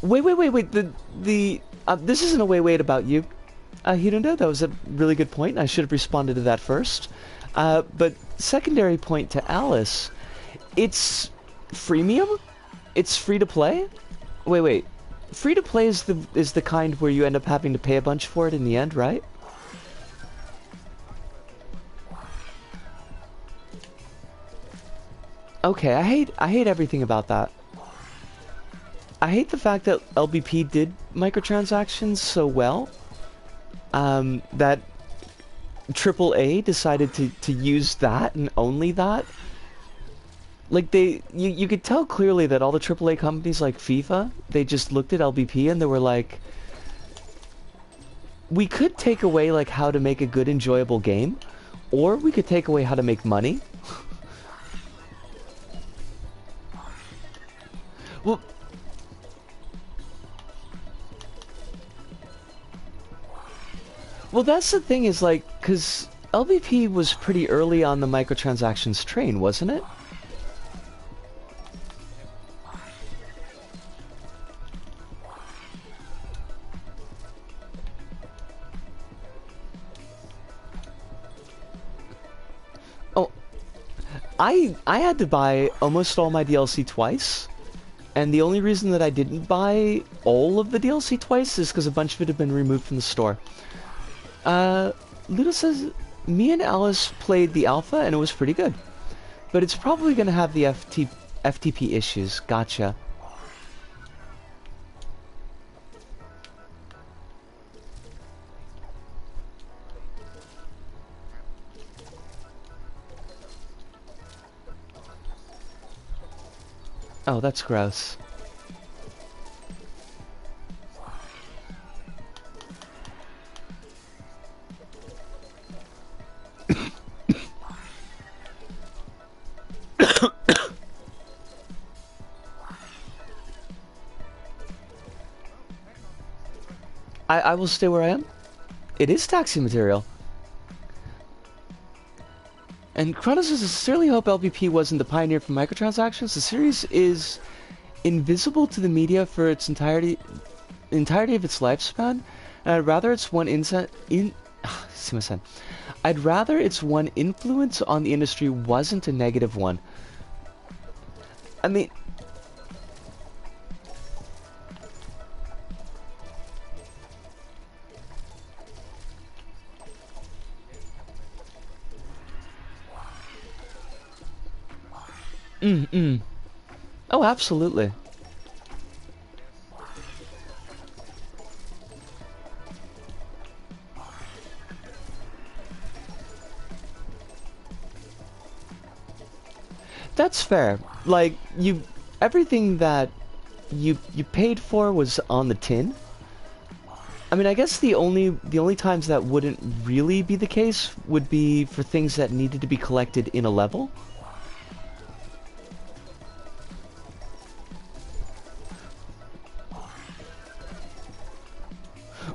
Wait. This isn't a wait about you, Hirunda. That was a really good point. I should have responded to that first. But secondary point to Alice, it's freemium? It's free to play? Wait. Free to play is the kind where you end up having to pay a bunch for it in the end, right? Okay, I hate everything about that. I hate the fact that LBP did microtransactions so well, that AAA decided to use that and only that. Like you could tell clearly that all the AAA companies like FIFA, they just looked at LBP and they were like, we could take away like how to make a good enjoyable game, or we could take away how to make money. Well, that's the thing is, like, because LBP was pretty early on the microtransactions train, wasn't it? Oh, I had to buy almost all my DLC twice, and the only reason that I didn't buy all of the DLC twice is because a bunch of it had been removed from the store. Ludo says, me and Alice played the alpha and it was pretty good. But it's probably going to have the FTP issues. Gotcha. Oh, that's gross. I will stay where I am. It is taxi material. And Kronos says, I sincerely hope LBP wasn't the pioneer for microtransactions. The series is invisible to the media for its entirety of its lifespan, and I'd rather its I'd rather its one influence on the industry wasn't a negative one. I mean, Mm-mm. Oh, absolutely. That's fair. Like, everything that you paid for was on the tin. I mean, I guess the only times that wouldn't really be the case would be for things that needed to be collected in a level.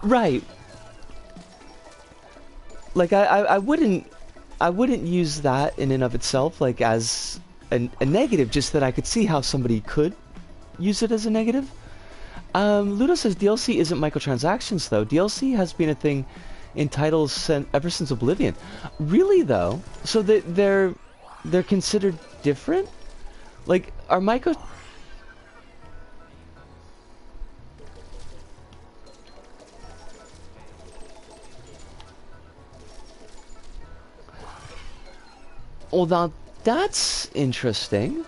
Right. Like I wouldn't use that in and of itself like as a negative, just that I could see how somebody could use it as a negative. Ludo says DLC isn't microtransactions though. DLC has been a thing in titles ever since Oblivion. Really though? So they're considered different? Like are micro Well, now that's interesting.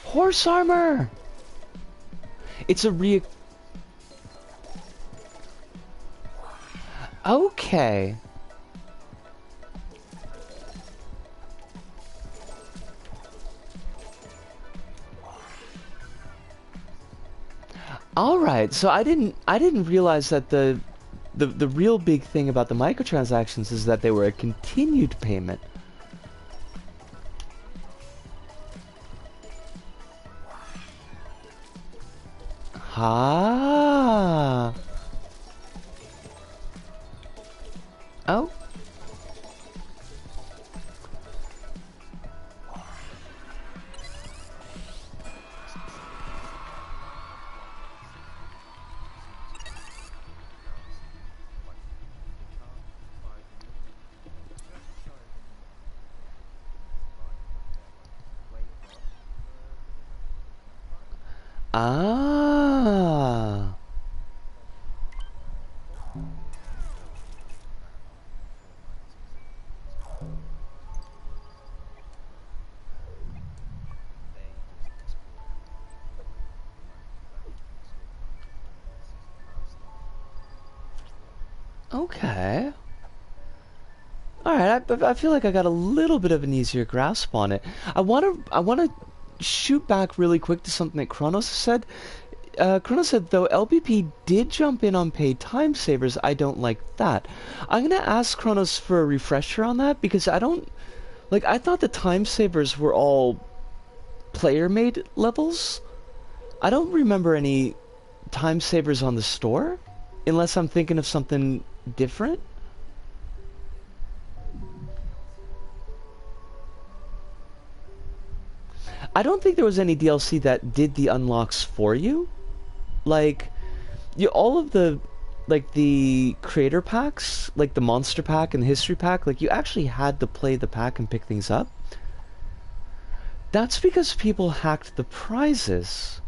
Horse armor. It's a re Okay. All right. So I didn't realize that the real big thing about the microtransactions is that they were a continued payment. Ah. Oh. Ah. Okay. Alright, I feel like I got a little bit of an easier grasp on it. I wanna shoot back really quick to something that Kronos said. Kronos said, though LBP did jump in on paid time savers, I don't like that. I'm gonna ask Kronos for a refresher on that, because I don't... Like, I thought the time savers were all player-made levels. I don't remember any time savers on the store, unless I'm thinking of something different. I don't think there was any DLC that did the unlocks for you. Like, all of the, like, the creator packs, like the monster pack and the history pack, like, you actually had to play the pack and pick things up. That's because people hacked the prizes.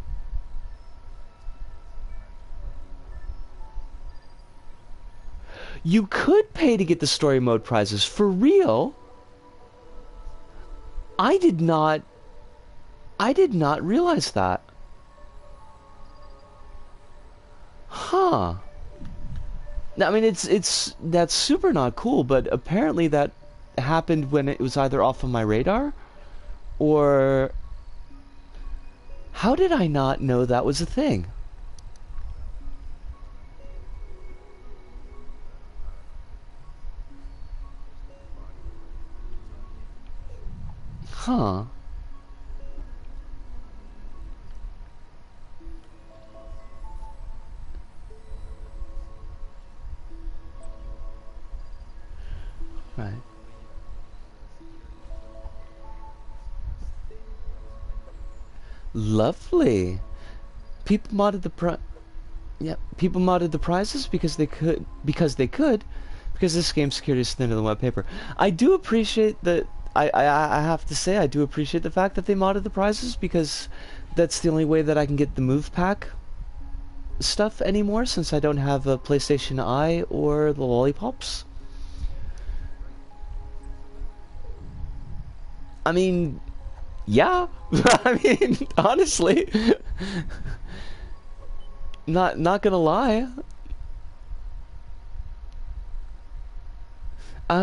You could pay to get the story mode prizes, for real. I did not I did not realize that. Huh. I mean, that's super not cool, but apparently that happened when it was either off of my radar, or how did I not know that was a thing? Huh. Right. Lovely. People modded yeah, people modded the prizes because this game's security is thinner than wet paper. I do appreciate that. I have to say I do appreciate the fact that they modded the prizes, because that's the only way that I can get the move pack stuff anymore, since I don't have a PlayStation Eye or the lollipops. I mean, Yeah, I mean, honestly, not gonna lie.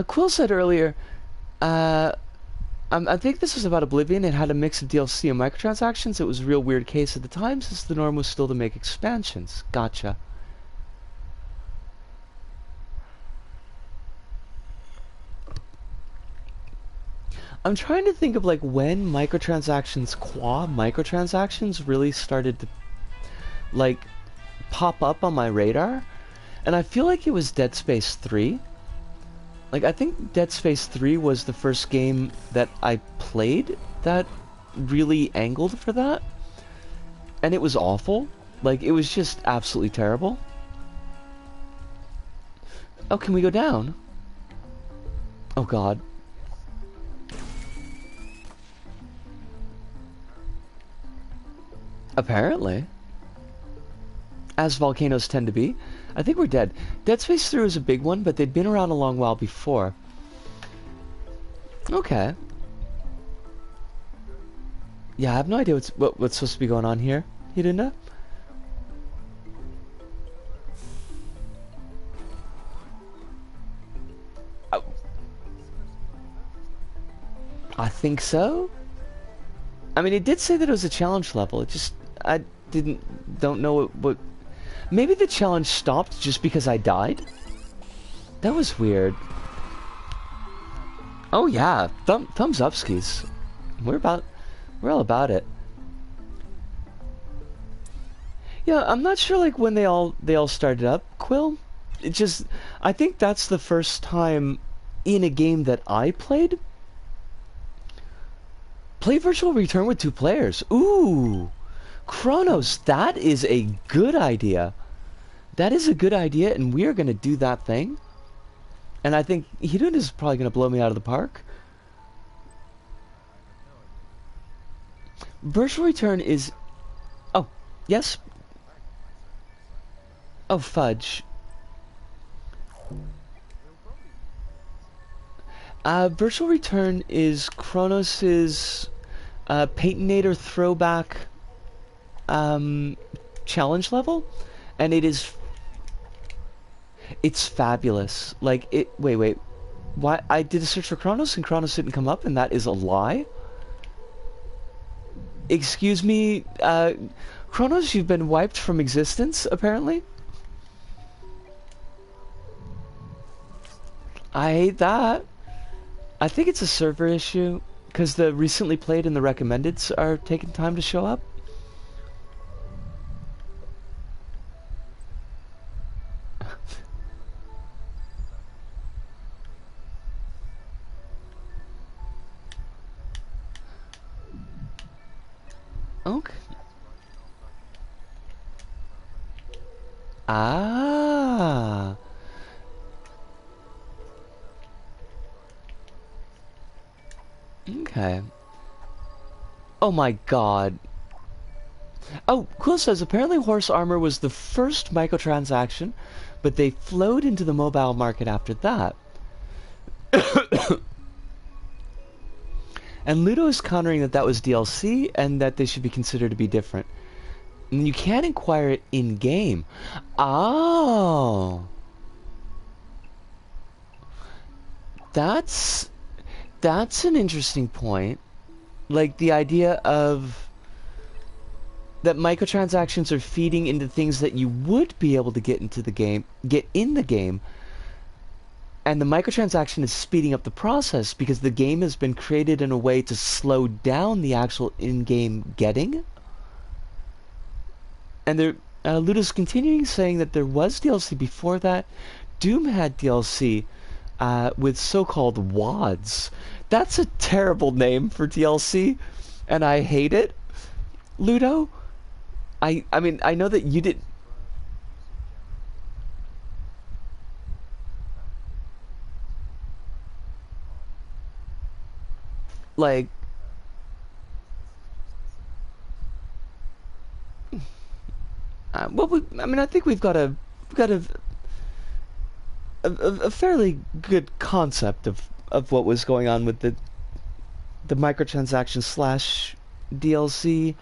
Quill said earlier, uh, I think this was about Oblivion. It had a mix of DLC and microtransactions. It was a real weird case at the time, since the norm was still to make expansions. Gotcha. I'm trying to think of like when microtransactions really started to like pop up on my radar, and I feel like it was Dead Space 3. Like, I think Dead Space 3 was the first game that I played that really angled for that. And it was awful. Like, it was just absolutely terrible. Oh, can we go down? Oh, God. Apparently. As volcanoes tend to be. I think we're dead. Dead Space 3 was a big one, but they'd been around a long while before. Okay. Yeah, I have no idea what's supposed to be going on here, Hirunda. Oh. I think so. I mean, it did say that it was a challenge level. It just, I don't know what maybe the challenge stopped just because I died? That was weird. Oh yeah, thumbs up, skis. We're all about it. Yeah, I'm not sure like when they all started up, Quill. It just, I think that's the first time in a game that I played. Play Virtual Return with 2 players. Ooh! Chronos, that is a good idea. That is a good idea, and we are going to do that thing. And I think Hirunda is probably going to blow me out of the park. Virtual Return is... Oh, yes? Oh, fudge. Virtual Return is Kronos's Paintinator throwback challenge level, and it's fabulous. Like, wait, why? I did a search for Kronos and Kronos didn't come up, and that is a lie? Excuse me, Kronos, you've been wiped from existence, apparently? I hate that. I think it's a server issue, because the recently played and the recommendeds are taking time to show up. Okay. Ah. Okay. Oh my god. Oh, Quill says apparently horse armor was the first microtransaction, but they flowed into the mobile market after that. And Ludo is countering that was DLC and that they should be considered to be different. And you can acquire it in-game. Oh. That's an interesting point. Like the idea of that microtransactions are feeding into things that you would be able to get in the game, and the microtransaction is speeding up the process because the game has been created in a way to slow down the actual in-game getting. And Ludo's continuing saying that there was DLC before that. Doom had DLC with so-called WADs. That's a terrible name for DLC, and I hate it. Ludo, I mean, I know that you did... Like... well, I mean, I think we've got a fairly good concept of what was going on with the microtransaction slash DLC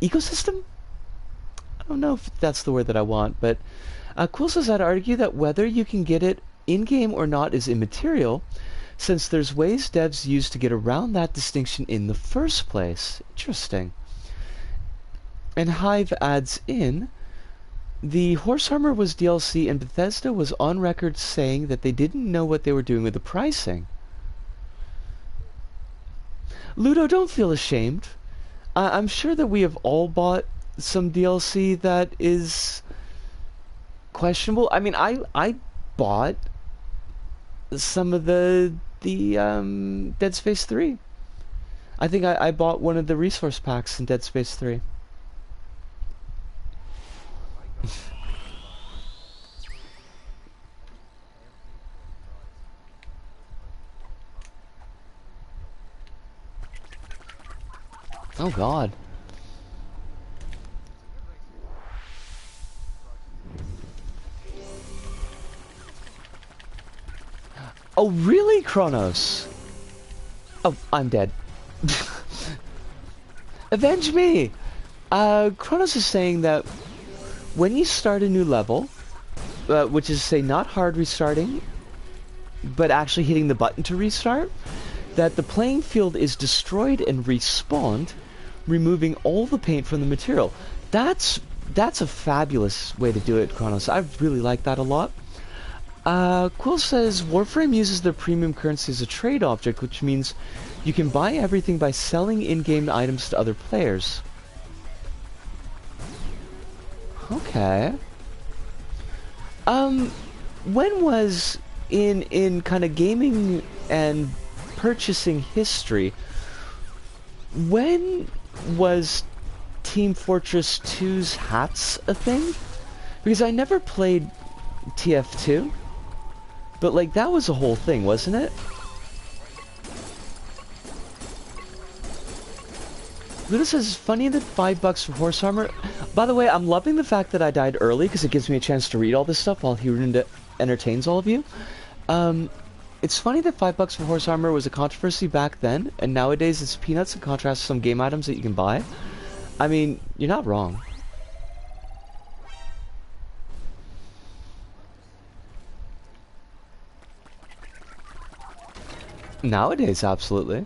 ecosystem? I don't know if that's the word that I want, but Quill says, I'd argue that whether you can get it in-game or not is immaterial, since there's ways devs use to get around that distinction in the first place. Interesting. And Hive adds in, the horse armor was DLC, and Bethesda was on record saying that they didn't know what they were doing with the pricing. Ludo, don't feel ashamed. I'm sure that we have all bought some DLC that is questionable. I mean, I bought some of the Dead Space 3. I think I bought one of the resource packs in Dead Space 3. Oh God. Oh really, Kronos? Oh, I'm dead. Avenge me! Kronos is saying that when you start a new level, which is, say, not hard restarting, but actually hitting the button to restart, that the playing field is destroyed and respawned, removing all the paint from the material. That's a fabulous way to do it, Kronos. I really like that a lot. Quill says, Warframe uses their premium currency as a trade object, which means you can buy everything by selling in-game items to other players. Okay. When was in kind of gaming and purchasing history, when was Team Fortress 2's hats a thing? Because I never played TF2, but like that was a whole thing, wasn't it? Luda says, it's funny that $5 for horse armor. By the way, I'm loving the fact that I died early because it gives me a chance to read all this stuff while Hirunda entertains all of you. It's funny that $5 for horse armor was a controversy back then, and nowadays it's peanuts in contrast to some game items that you can buy. I mean, you're not wrong. Nowadays, absolutely.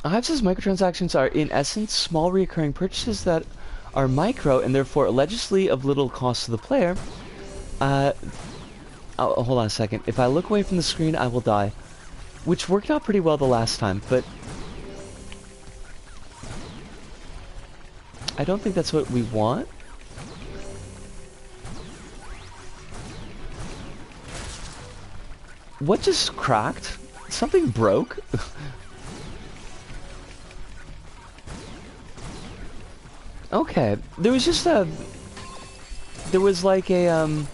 Hive says microtransactions are, in essence, small recurring purchases that are micro and therefore allegedly of little cost to the player. Oh, hold on a second. If I look away from the screen, I will die. Which worked out pretty well the last time, but I don't think that's what we want. What just cracked? Something broke? Okay, there was just a... There was like a,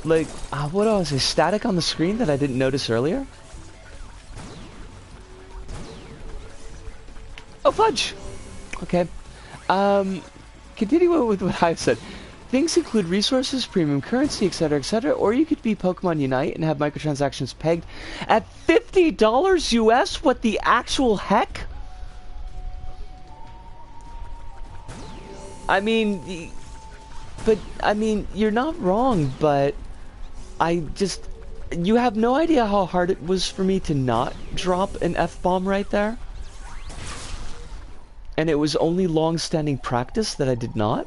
like, what was it? Static on the screen that I didn't notice earlier? Oh, fudge! Okay. Continue with what I've said. Things include resources, premium currency, etc., or you could be Pokemon Unite and have microtransactions pegged at $50 US? What the actual heck? I mean, but, I mean, you're not wrong, but you have no idea how hard it was for me to not drop an F-bomb right there. And it was only long-standing practice that I did not.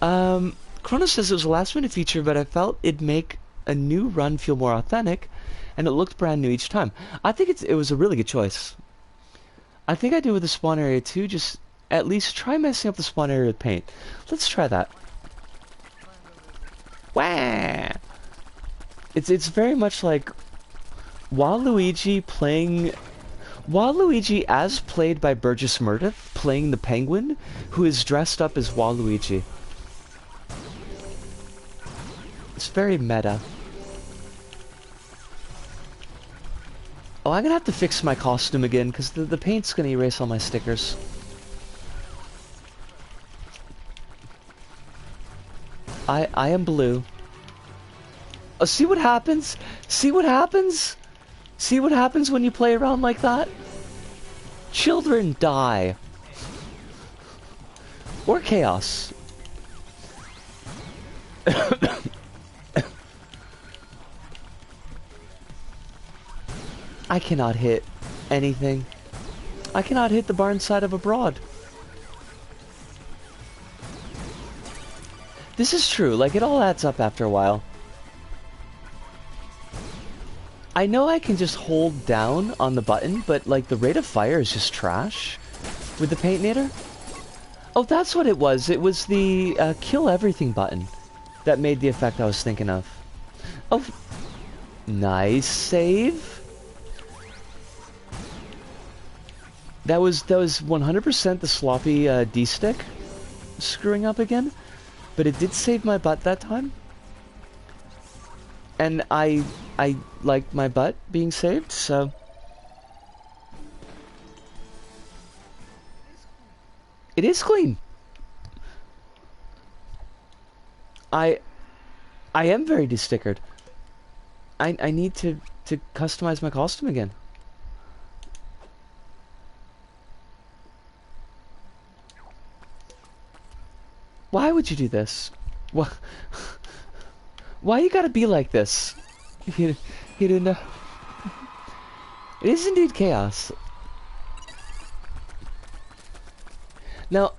Kronos says it was a last-minute feature, but I felt it'd make a new run feel more authentic, and it looked brand new each time. I think it was a really good choice. I think I do with the spawn area too, just at least try messing up the spawn area with paint. Let's try that. Wah! It's very much like Waluigi as played by Burgess Meredith playing the penguin who is dressed up as Waluigi. It's very meta. Oh, I'm gonna have to fix my costume again because the paint's gonna erase all my stickers. I am blue. Oh, see what happens? See what happens? See what happens when you play around like that? Children die. Or chaos. I cannot hit anything. I cannot hit the barn side of a broad. This is true, like it all adds up after a while. I know I can just hold down on the button, but like the rate of fire is just trash with the PtaER. Oh, that's what it was. It was the kill everything button that made the effect I was thinking of. Oh, nice save. That was 100% the sloppy D-stick screwing up again, but it did save my butt that time. And I liked my butt being saved, so it is clean. I am very destickered. I need to customize my costume again. Why would you do this? Why you gotta be like this? Hirunda. It is indeed chaos. Now,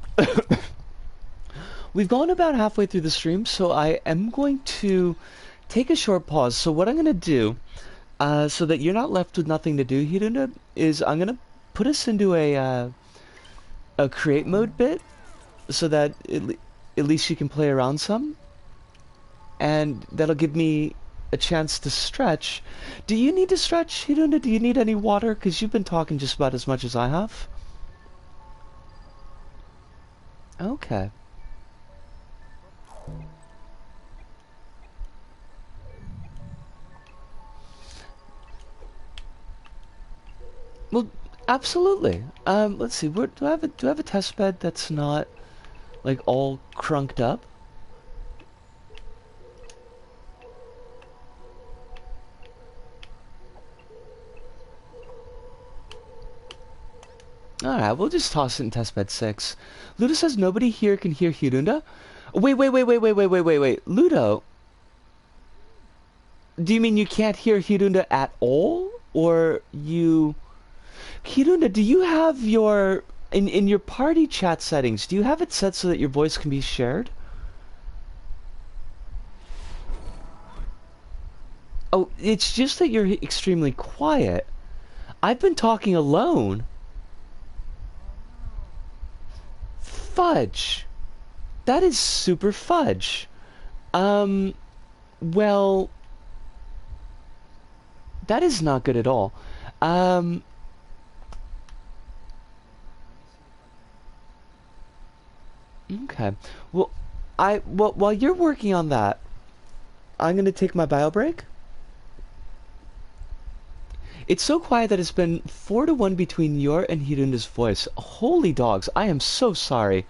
we've gone about halfway through the stream, so I am going to take a short pause. So what I'm going to do, so that you're not left with nothing to do, Hirunda, is I'm going to put us into a create mode bit, so that at least you can play around some. And that'll give me a chance to stretch. Do you need to stretch, Hirunda? Do you need any water? Because you've been talking just about as much as I have. Okay. Well, absolutely. Let's see. Do I have a test bed that's not like all crunked up? Alright, we'll just toss it in testbed 6. Ludo says nobody here can hear Hirunda. Wait. Ludo, do you mean you can't hear Hirunda at all? Or you... Hirunda, do you have your... In your party chat settings, do you have it set so that your voice can be shared? Oh, it's just that you're extremely quiet. I've been talking alone. Fudge. That is super fudge. Well, that is not good at all. Okay. Well, while you're working on that, I'm gonna take my bio break. It's so quiet that it's been 4-1 between your and Hirunda's voice. Holy dogs, I am so sorry.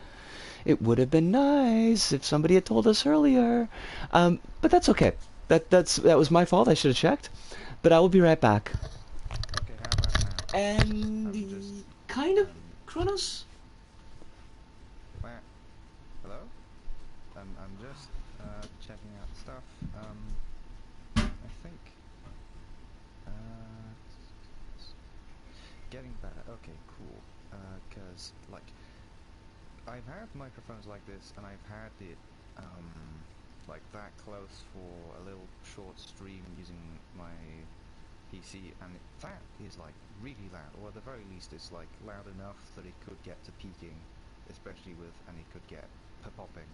It would have been nice if somebody had told us earlier. But that's okay. That was my fault. I should have checked. But I will be right back. Okay, how about now? And kind of Kronos? Hello? I'm just checking out stuff. I think getting better. Okay, cool. Cause like I've had microphones like this, and I've had it like that close for a little short stream using my PC, and that is like really loud, or at the very least it's like loud enough that it could get to peaking, especially with, and it could get popping.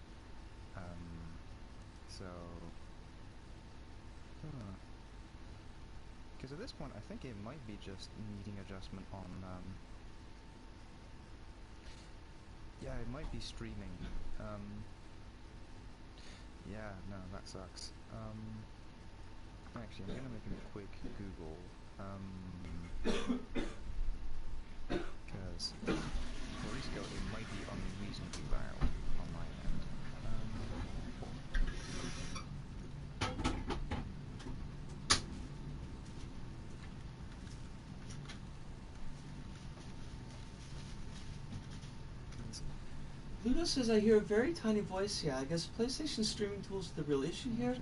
Because at this point I think it might be just needing adjustment on yeah, it might be streaming. Yeah, no, that sucks. Actually, I'm gonna make a quick Google, because Morisco, it might be unreasonably loud on my end. Pluto says I hear a very tiny voice. Yeah, I guess PlayStation streaming tools are the real issue here.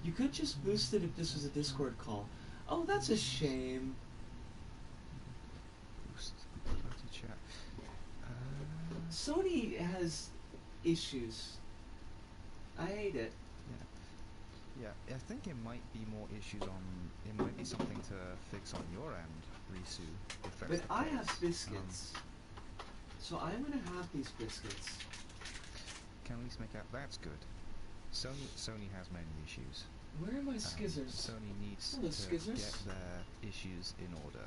You could just boost it if this was a Discord call. Oh, that's a shame. Boost party chat. Sony has issues. I hate it. Yeah, I think it might be more issues on. It might be something to fix on your end, Risu. If that's But the I case. have biscuits. So I'm gonna have these biscuits. Can we make out? That's good. Sony has many issues. Where are my skizzers? Sony needs Hello, to skizzers. get their issues in order.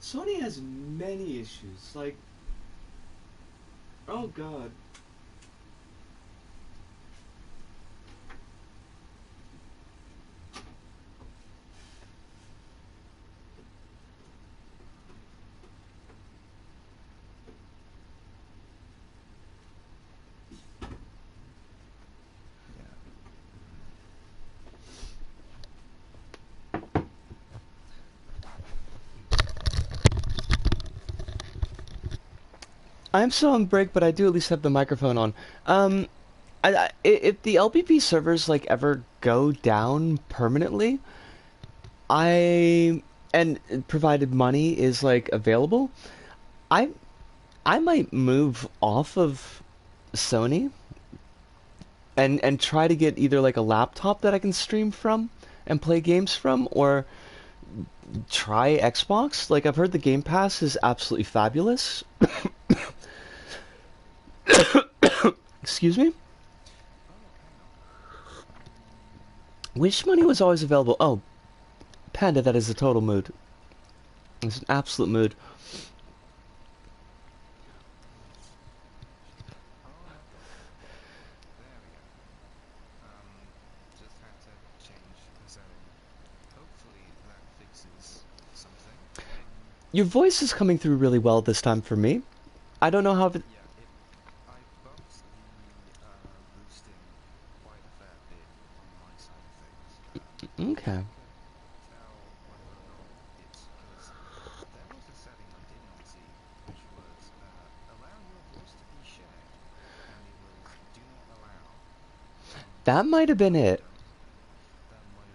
Sony has many issues. Like, oh god. I'm still on break, but I do at least have the microphone on. If the LPP servers like ever go down permanently, I and provided money is like available, I I might move off of Sony and try to get either like a laptop that I can stream from and play games from, or try Xbox. Like I've heard the Game Pass is absolutely fabulous. Excuse me? Wish money was always available. Oh, Panda, that is a total mood. It's an absolute mood. Just had to change the setting. Hopefully that fixes something. Your voice is coming through really well this time for me. I don't know how... Yeah, I bumped the boosting quite a fair bit on my side of things. Okay. Tell whether or not it's because there was a setting I did not see, which was allow your voice to be shared, and it was do not allow. That might have been it. That might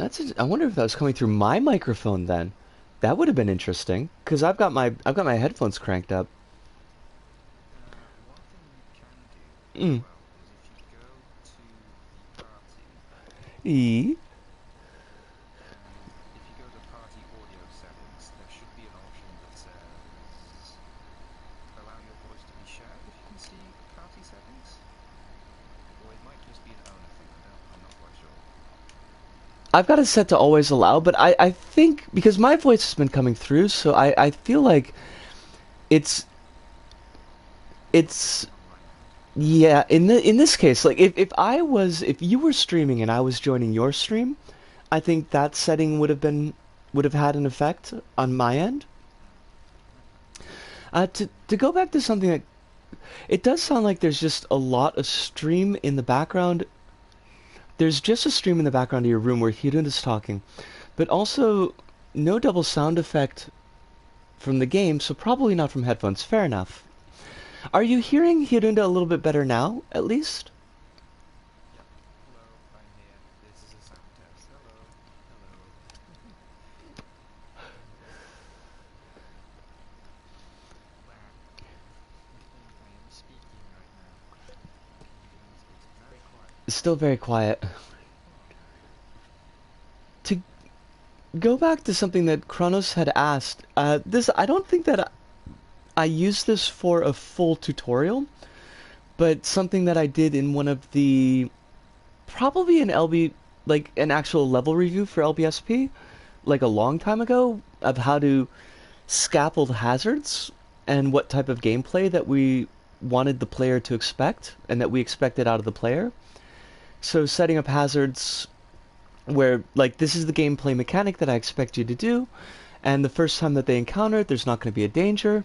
have been. I wonder if that was coming through my microphone then. That would have been interesting, because I've got my headphones cranked up. One thing you can do as Mm. well is if you go to the party, E. if you go to party audio settings, there should be an option that says allow your voice to be shared, if you can see party settings. Or it might just be an owner thing, I'm not quite sure. I've got it set to always allow, but I think, because my voice has been coming through, so I feel like it's... Yeah, in this case, like if you were streaming and I was joining your stream, I think that setting would have had an effect on my end. To go back to something that it does sound like there's just a lot of stream in the background. There's just a stream in the background of your room where Hirunda's talking, but also no double sound effect from the game, so probably not from headphones. Fair enough. Are you hearing Hirunda a little bit better now, at least? Yep. Hello, I'm here. This is a sound test. Hello. Hello. Wow. I am speaking right now. It's very quiet. It's still very quiet. Oh. To go back to something that Kronos had asked, I don't think that I used this for a full tutorial, but something that I did in one of the probably an LB like an actual level review for LBSP like a long time ago of how to scaffold hazards and what type of gameplay that we wanted the player to expect and that we expected out of the player. So setting up hazards where like this is the gameplay mechanic that I expect you to do, and the first time that they encounter it, there's not going to be a danger.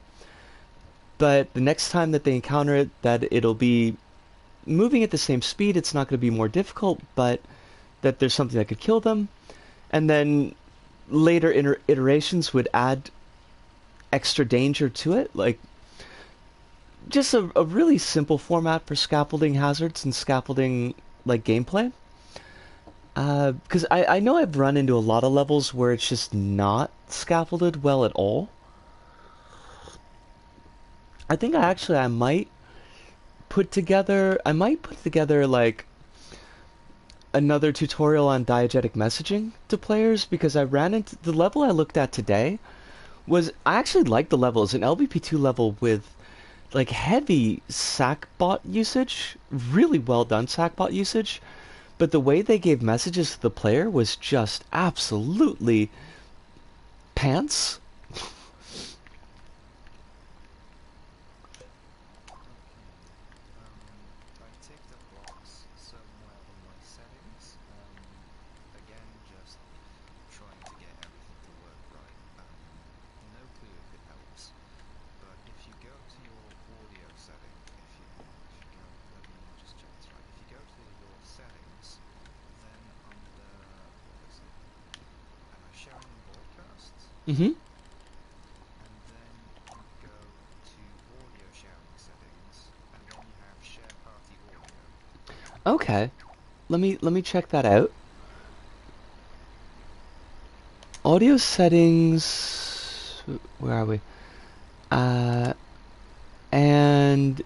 But the next time that they encounter it, that it'll be moving at the same speed. It's not going to be more difficult, but that there's something that could kill them. And then later iterations would add extra danger to it, like just a really simple format for scaffolding hazards and scaffolding like gameplay. Because I know I've run into a lot of levels where it's just not scaffolded well at all. I think I might put together like another tutorial on diegetic messaging to players because I ran into the level I looked at today was I actually liked the level. It's an LBP2 level with like heavy sackbot usage, really well done sackbot usage, but the way they gave messages to the player was just absolutely pants. I ticked a box somewhere on my settings. Again, just trying to get everything to work right. No clue if it helps, but if you go to your audio setting, if you go, let me just check this right. If you go to your settings, then under what is it? Sharing and broadcasts, Mm-hmm. and then you go to audio sharing settings, and then you have share party audio. Okay. Let me check that out. Audio settings. Where are we? Uh, and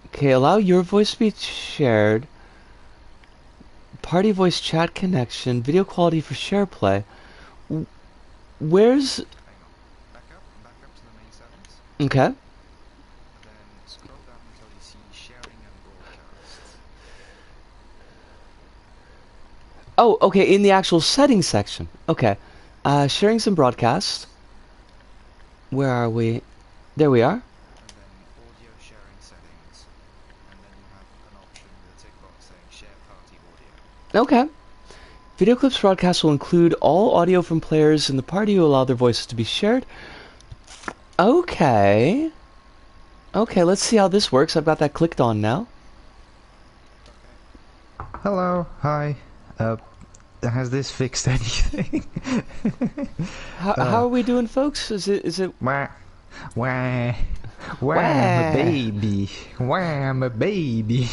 okay, allow your voice to be shared. Party voice chat connection. Video quality for share play. Where's Hang on. Back up to the main settings. okay? Then scroll down until you see sharing and broadcasts. Oh, okay, in the actual settings section. Okay. Sharing some broadcast. Where are we? There we are. And then audio sharing settings. And then you have an option with a tick box saying share party audio. Okay. Video clips broadcast will include all audio from players in the party who allow their voices to be shared. Okay. Okay, let's see how this works. I've got that clicked on now. Okay. Hello, hi. Has this fixed anything? How are we doing, folks? Is it Wah, wah, wah, I'm a baby. Wah, I'm a baby.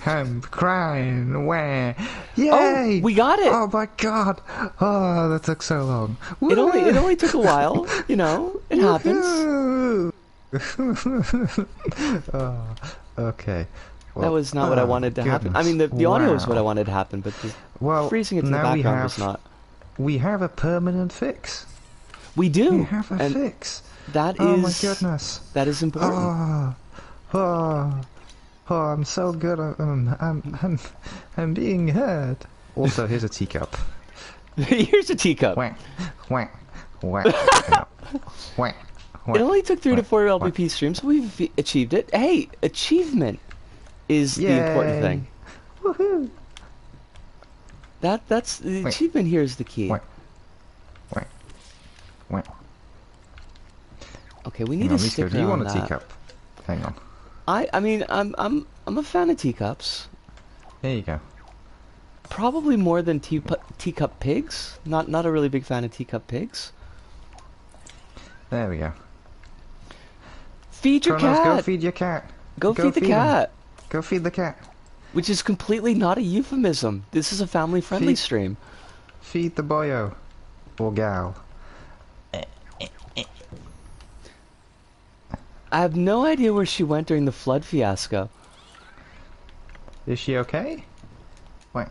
I'm crying. Wah. Yay! Oh, we got it. Oh my god! Oh, that took so long. It only took a while, you know. It happens. Oh, okay. Well, That was not what I wanted to happen. I mean, the audio is what I wanted to happen, but freezing it to the background was not. We have a permanent fix. We do. We have a fix. That oh is. My goodness. That is important. I'm so good. I'm being heard. Also, here's a teacup. Here's a teacup. Whack, whack, whack, whack. It only took 3 to 4 LPP streams, so we've achieved it. Hey, achievement is the important thing. Woohoo! That's the achievement here is the key. Whack, whack, whack. Okay, we need to stick around. Do you want a teacup? Hang on. I mean, I'm a fan of teacups. There you go. Probably more than teacup pigs. Not a really big fan of teacup pigs. There we go. Feed your cat. Go feed your cat. Go feed the cat. Go feed the cat. Which is completely not a euphemism. This is a family-friendly stream. Feed the boyo. Or gal. I have no idea where she went during the flood fiasco. Is she okay? Wait.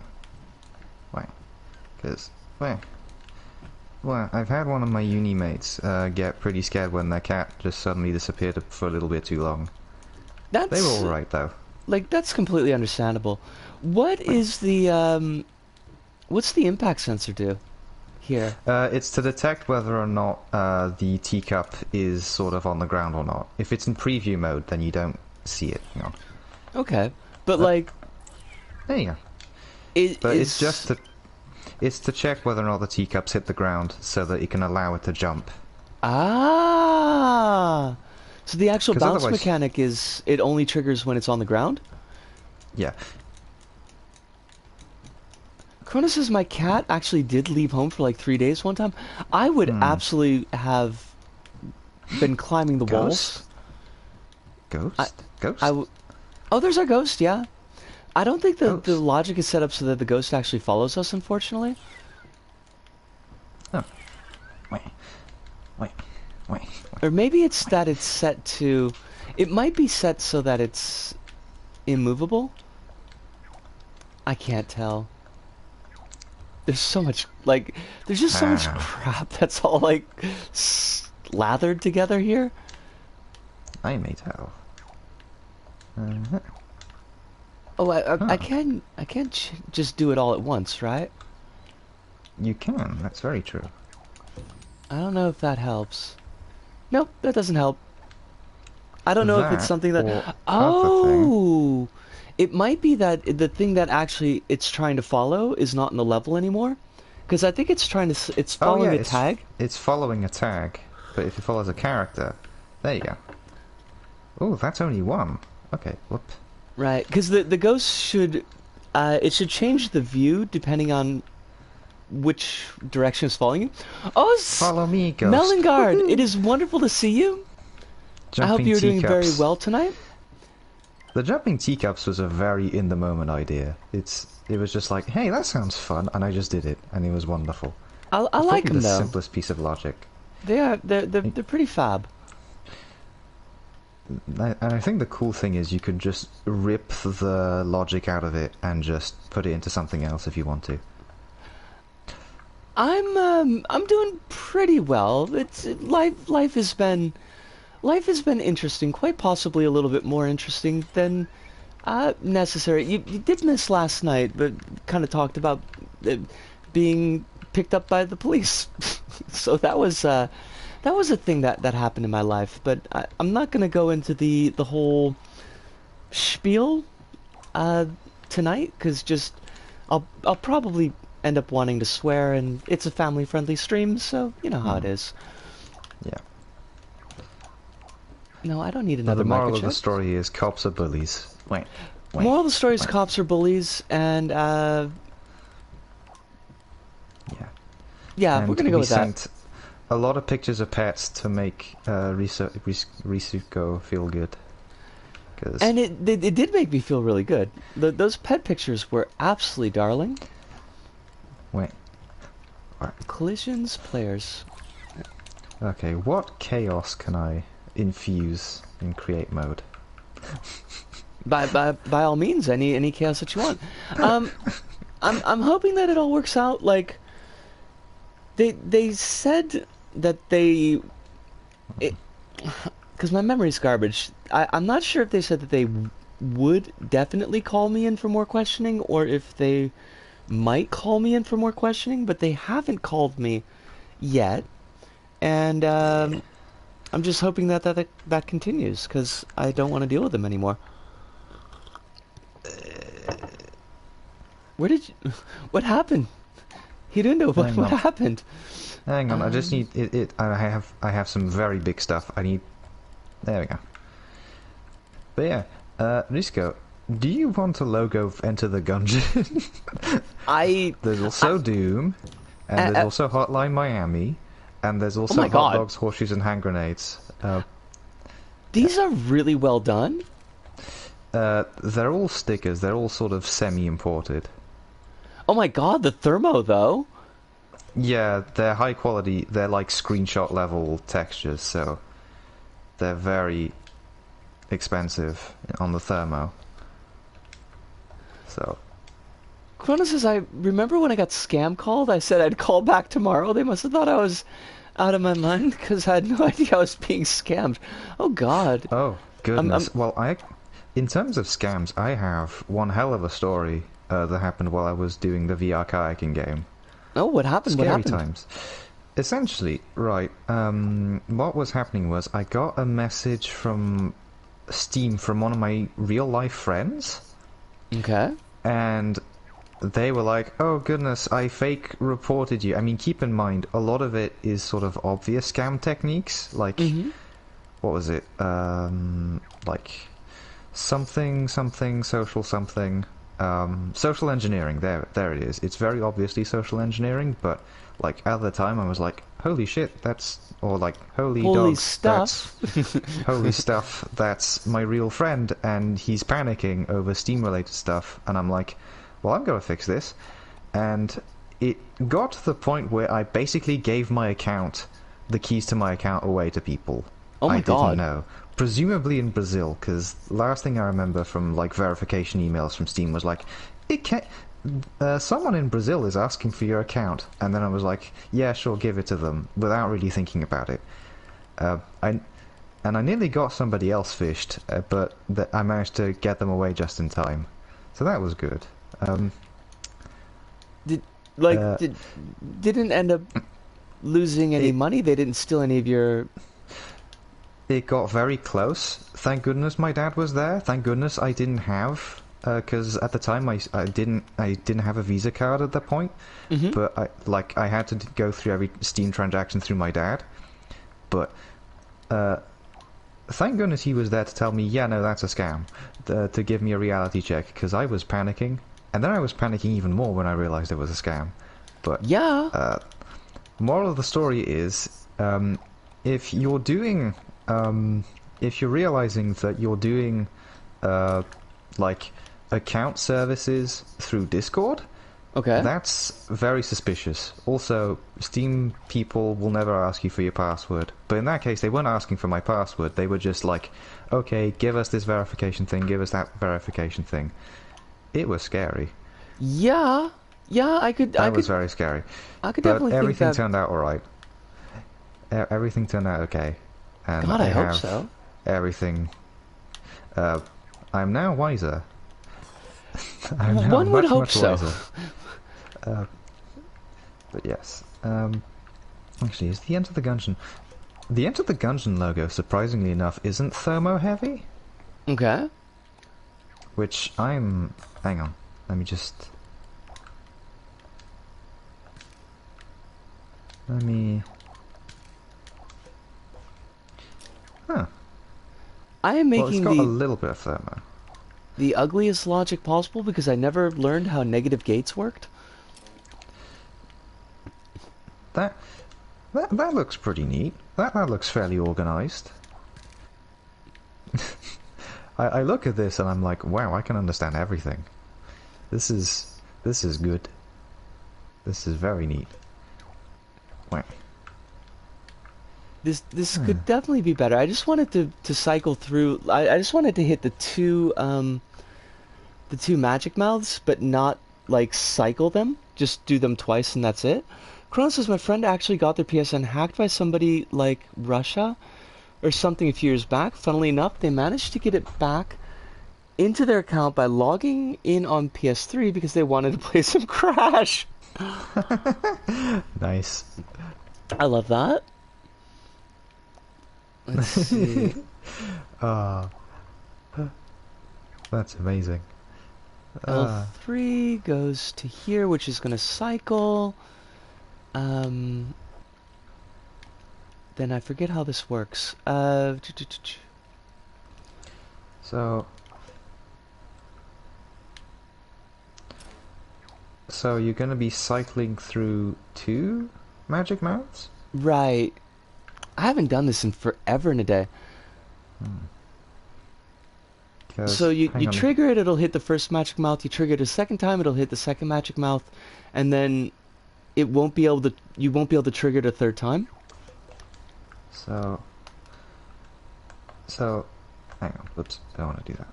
Wait. Cause, wait. Well, I've had one of my uni mates get pretty scared when their cat just suddenly disappeared for a little bit too long. They were That's alright though. like that's completely understandable. What Wait. is the what's the impact sensor do here? It's to detect whether or not the teacup is sort of on the ground or not. If it's in preview mode, then you don't see it. Hang on. Okay, but Uh, like, there you go. it But it's just is it's to check whether or not the teacups hit the ground so that it can allow it to jump. ah. So the actual Because bounce otherwise, mechanic is it only triggers when it's on the ground? yeah. Cronus says my cat actually did leave home for like 3 days one time. I would Hmm. absolutely have been climbing the walls. Ghost? I, Ghost? I Ghost? w Oh, there's our ghost, yeah. I don't think the Ghost? logic is set up so that the ghost actually follows us, unfortunately. Oh. Wait. Wait. Wait. Or maybe it's that it's set to... It might be set so that it's immovable. I can't tell. There's so much, like, there's just so much Ah. crap that's all, like, lathered together here. I may tell. Uh-huh. Oh, I Huh. can't just do it all at once, right? You can. That's very true. I don't know if that helps. Nope, that doesn't help. I don't know if it's That something or that... other thing. Oh! It might be that the thing that actually it's trying to follow is not in the level anymore. Because I think it's trying to... It's Oh yeah, following a tag. it's following a tag, but if it follows a character, there you go. Oh, that's only one. Okay, whoop. Right, because the ghost should... it should change the view depending on which direction it's following you. Oh, Follow me, ghost. Melengard! It Woohoo! is wonderful to see you. I hope Jumping you're doing very teacups. well tonight. The jumping teacups was a very in the moment idea. It was just like, hey, that sounds fun, and I just did it, and it was wonderful. I It's like probably them the though. simplest piece of logic. They're pretty fab. And I think the cool thing is you can just rip the logic out of it and just put it into something else if you want to. I'm doing pretty well. It's life has been interesting, quite possibly a little bit more interesting than necessary. You did miss last night, but kind of talked about being picked up by the police. So that was a thing that happened in my life. But I'm not gonna go into the whole spiel uh, tonight, because just I'll probably end up wanting to swear, and it's a family friendly stream, so you know how it Hmm. is. Yeah. No, I don't need Now another the moral of the microchip. story is cops are bullies. Wait. Wait. Moral of the story is Wait. cops are bullies, and Yeah. yeah, we're And gonna go we with that. sent a lot of pictures of pets to make Risuko feel good. Cause And it did make me feel really good. Those pet pictures were absolutely darling. wait. What? Collisions, players. Okay, what chaos can I infuse in create mode? By all means, any chaos that you want. Um, I'm hoping that it all works out. Like they said that they, because my memory's garbage. I'm not sure if they said that they would definitely call me in for more questioning, or if they might call me in for more questioning, but they haven't called me yet, and I'm just hoping that continues, because I don't want to deal with them anymore. Where did you... What happened? Hirunda, Hang what on. happened? Hang on, I just Um, need it. I have some very big stuff. I need. There we go. But yeah, Risco, do you want a logo of Enter the Gungeon? I... There's also Doom, and there's also Hotline Miami, and there's oh also my Hot god. Dogs, Horseshoes, and Hand Grenades. These are really well done. They're all stickers. They're all sort of semi-imported. Oh my god, the thermo, though. Yeah, they're high quality. They're like screenshot level textures, so they're very expensive on the thermo. So Corona says, I remember when I got scam called, I said I'd call back tomorrow. They must have thought I was out of my mind because I had no idea I was being scammed. Oh God. Oh, I'm goodness. Well, in terms of scams, I have one hell of a story that happened while I was doing the VR kayaking game. Oh, what happened? What Scary happened? times. Essentially, right, what was happening was I got a message from Steam from one of my real life friends, Okay. and they were like, "Oh goodness, I fake reported you." I mean, keep in mind, a lot of it is sort of obvious scam techniques, like Mm-hmm. what was it? Like something, something, social something, social engineering. There it is. It's very obviously social engineering, but like at the time, I was like, "Holy shit, that's," or like, "Holy Holy dogs, that's." stuff. Holy stuff, that's my real friend, and he's panicking over Steam-related stuff, and I'm like, well, I'm gonna fix this. And it got to the point where I basically gave my account, the keys to my account, away to people Oh I my didn't God. know. Presumably in Brazil, because last thing I remember from like verification emails from Steam was like, it can someone in Brazil is asking for your account, and then I was like, yeah, sure, give it to them, without really thinking about it. I and I nearly got somebody else fished, but I managed to get them away just in time, so that was good. Um, Did like uh, didn't end up losing any it money? They didn't steal any of your. it got very close. Thank goodness my dad was there. Thank goodness I didn't have, because at the time I didn't have a Visa card at that point. Mm-hmm. But I had to go through every Steam transaction through my dad. But uh, thank goodness he was there to tell me, yeah, no, that's a scam, to give me a reality check, because I was panicking, and then I was panicking even more when I realized it was a scam. But Yeah. uh, moral of the story is, if you're doing, if you're realizing that you're doing, uh, like, account services through Discord, Okay. that's very suspicious. Also, Steam people will never ask you for your password. But in that case, they weren't asking for my password. They were just like, okay, give us this verification thing, give us that verification thing. It was scary. Yeah. Yeah. That was very scary. I could But definitely think everything that. turned out alright. Everything turned out okay. And God, I I hope have so. everything. Uh, I'm now wiser. I'm now One would much, hope much so. wiser. Uh, but yes. Actually, is the Enter the Gungeon... The Enter the Gungeon logo, surprisingly enough, isn't thermo-heavy. Okay. Which I'm... Hang on. Let me just... Let me... Huh. I am Well, it's making got a little bit of thermo. the ugliest logic possible because I never learned how negative gates worked. That... That looks pretty neat. That looks fairly organized. I look at this and I'm like, wow, I can understand everything. This is good. This is very neat. Wow. This could definitely be better. I just wanted to cycle through. I just wanted to hit the two magic mouths, but not like cycle them. Just do them twice and that's it. Kronos says my friend actually got their PSN hacked by somebody like Russia or something a few years back. Funnily enough, they managed to get it back into their account by logging in on PS3 because they wanted to play some Crash. Nice. I love that. Let's see. Ah, that's amazing. Ah, L3 goes to here, which is going to cycle. Um, then I forget how this works. so you're gonna be cycling through two magic mouths? Right. I haven't done this in forever and a day. So Because you hang on, trigger it, it'll hit the first magic mouth. You trigger it a second time, it'll hit the second magic mouth, and then it won't be able to. You won't be able to trigger it a third time. so hang on. Whoops, don't want to do that.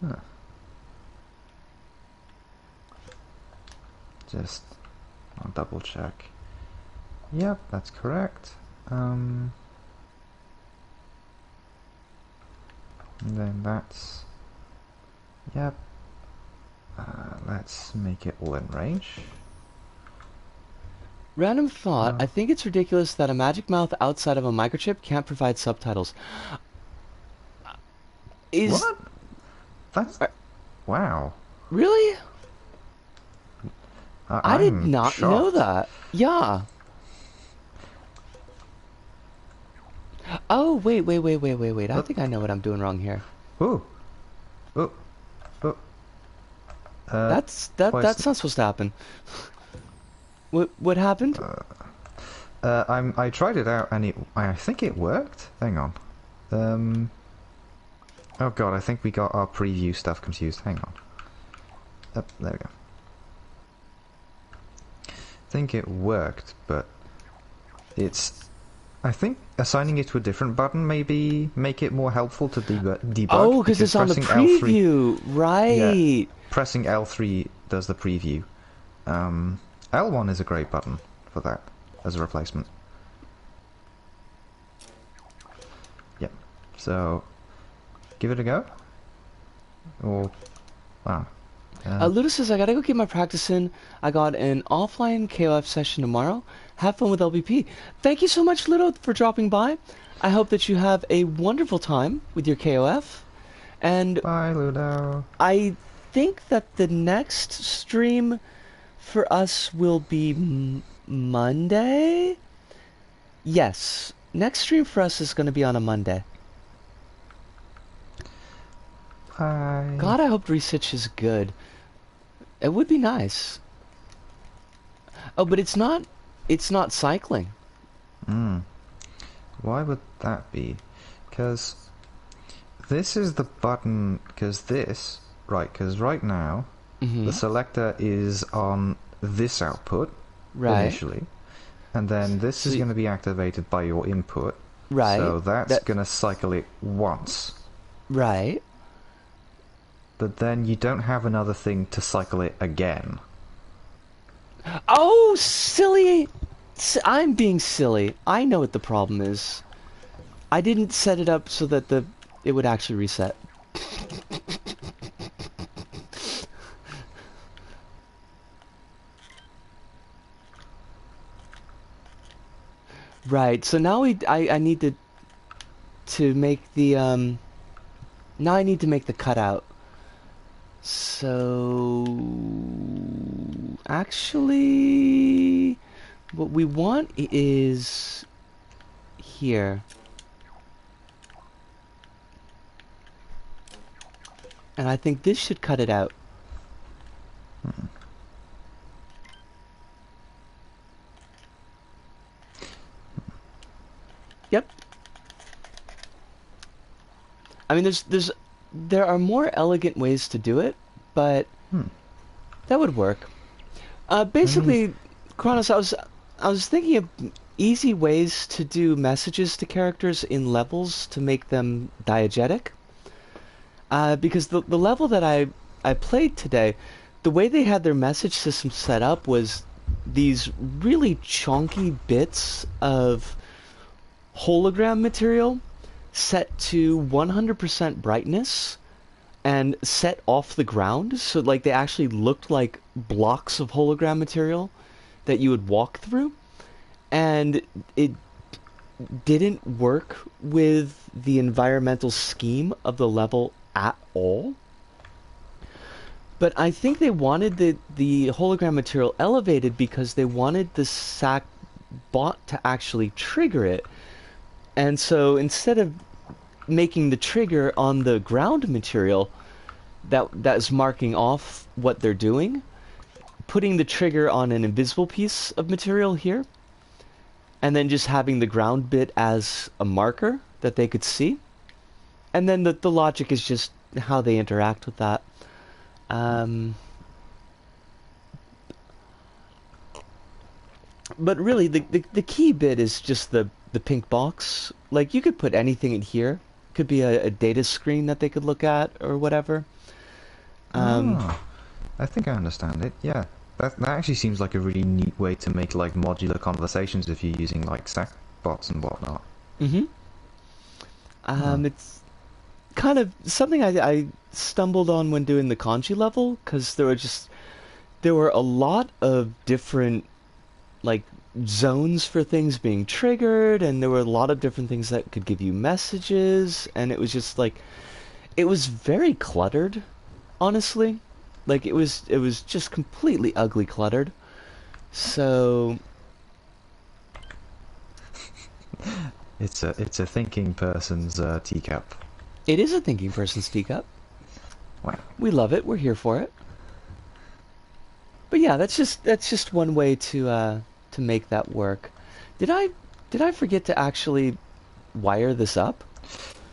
Huh. Just I'll double check. Yep, that's correct. And then that's... Yep. Let's make it all in range. Random thought, I think it's ridiculous that a Magic Mouth outside of a microchip can't provide subtitles. What? That's... Wow. Really? I did I'm not know shocked. that. Yeah. Oh, wait. I think I know what I'm doing wrong here. Ooh. Ooh. Ooh. That's twice. not supposed to happen. What happened? I tried it out and I think it worked. Hang on. Oh god, I think we got our preview stuff confused. Hang on. There we go. I think it worked, but it's... I think assigning it to a different button maybe make it more helpful to debug. Oh, because it's on the preview, right? Yeah, pressing L3 does the preview. L1 is a great button for that as a replacement. Yep. So give it a go. Or wow. Luda says, I gotta go get my practice in. I got an offline KOF session tomorrow. Have fun with LBP. Thank you so much, Ludo, for dropping by. I hope that you have a wonderful time with your KOF. And bye, Ludo. I think that the next stream for us will be Monday? Yes. Next stream for us is going to be on a Monday. Bye. God, I hope Resitch is good. It would be nice. Oh, but it's not cycling. Why would that be? Because this is the button, because right now the selector is on this output initially, and then this is going to be activated by your input. Right. So that's going to cycle it once. Right. But then you don't have another thing to cycle it again. Oh, silly! I'm being silly. I know what the problem is. I didn't set it up so that it would actually reset. Right. So now I need to make the now I need to make the cutout. So actually what we want is here. And I think this should cut it out. Yep. I mean, there are more elegant ways to do it, but that would work. Basically, Kronos, I was thinking of easy ways to do messages to characters in levels to make them diegetic. Because the level that I played today, the way they had their message system set up was these really chunky bits of hologram material set to 100% brightness and set off the ground, so like they actually looked like blocks of hologram material that you would walk through, and it didn't work with the environmental scheme of the level at all. But I think they wanted the hologram material elevated because they wanted the SAC bot to actually trigger it. And so instead of making the trigger on the ground material that is marking off what they're doing, putting the trigger on an invisible piece of material here, and then just having the ground bit as a marker that they could see. And then the logic is just how they interact with that. But really, the key bit is just the pink box. Like, you could put anything in here Could be a data screen that they could look at or whatever. Um, Oh, I think I understand it. Yeah, that actually seems like a really neat way to make like modular conversations if you're using like SAC bots and whatnot. hmm Huh. it's kind of something I stumbled on when doing the kanji level because there were a lot of different like zones for things being triggered, and there were a lot of different things that could give you messages, and it was just like it was very cluttered, honestly. Like it was just completely ugly cluttered. So It's a thinking person's teacup. it is a thinking person's teacup. Wow. We love it. We're here for it. But yeah, that's just one way to make that work. Did I did I forget to actually wire this up?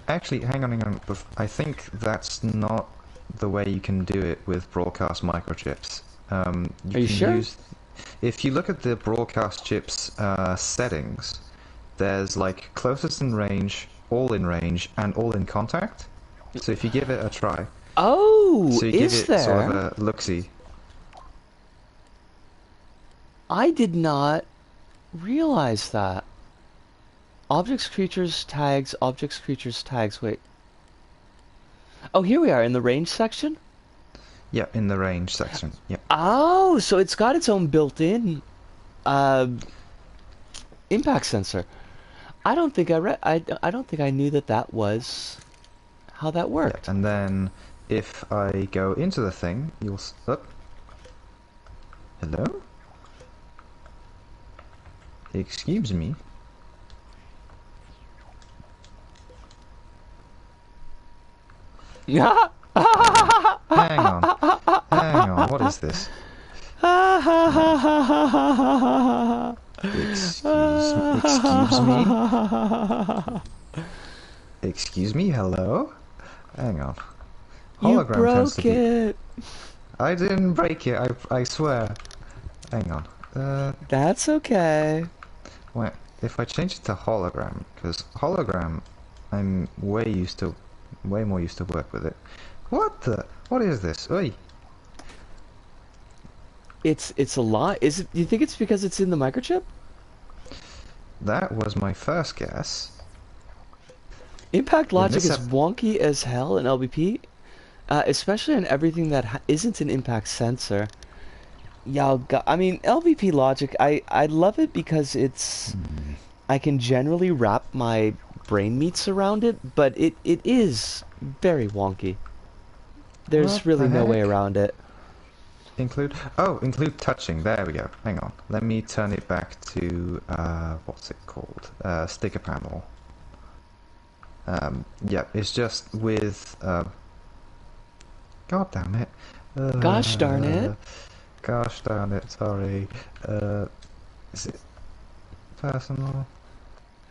Actually, hang on. I think that's not the way you can do it with broadcast microchips. You Are you can sure? use, if you look at the broadcast chips settings, there's like closest in range, and all in contact. So if you give it a try, Oh, so you give is it sort of there? a look-see. I did not realize that. Objects, creatures, tags. Wait. Oh, here we are in the range section. Yeah, in the range section. Yeah. Oh, so it's got its own built-in uh, impact sensor. I don't think I knew that that was how that Yeah, worked. and then if I go into the thing, oh, hello? Excuse me. Yeah. Hang on. Hang on, what is this? Excuse me? Excuse me, hello? Hang on. You Hologram tends to broke be... it. I didn't break it, I swear. Hang on. That's okay. Wait, if I change it to hologram, because hologram, way more used to work with it. What is this? Oi! It's a lot. Is it? Do you think it's because it's in the microchip? That was my first guess. Impact In logic this is ep- wonky as hell in LBP, especially in everything that isn't an impact sensor. I mean, LVP logic, I love it because I can generally wrap my brain meats around it, but it is very wonky. There's What the really no way heck? around it. Include touching. There we go. Hang on. Let me turn it back to, what's it called? Sticker panel. Yeah, it's just with, God damn it. Gosh darn it. Gosh darn it, sorry. Is it personal?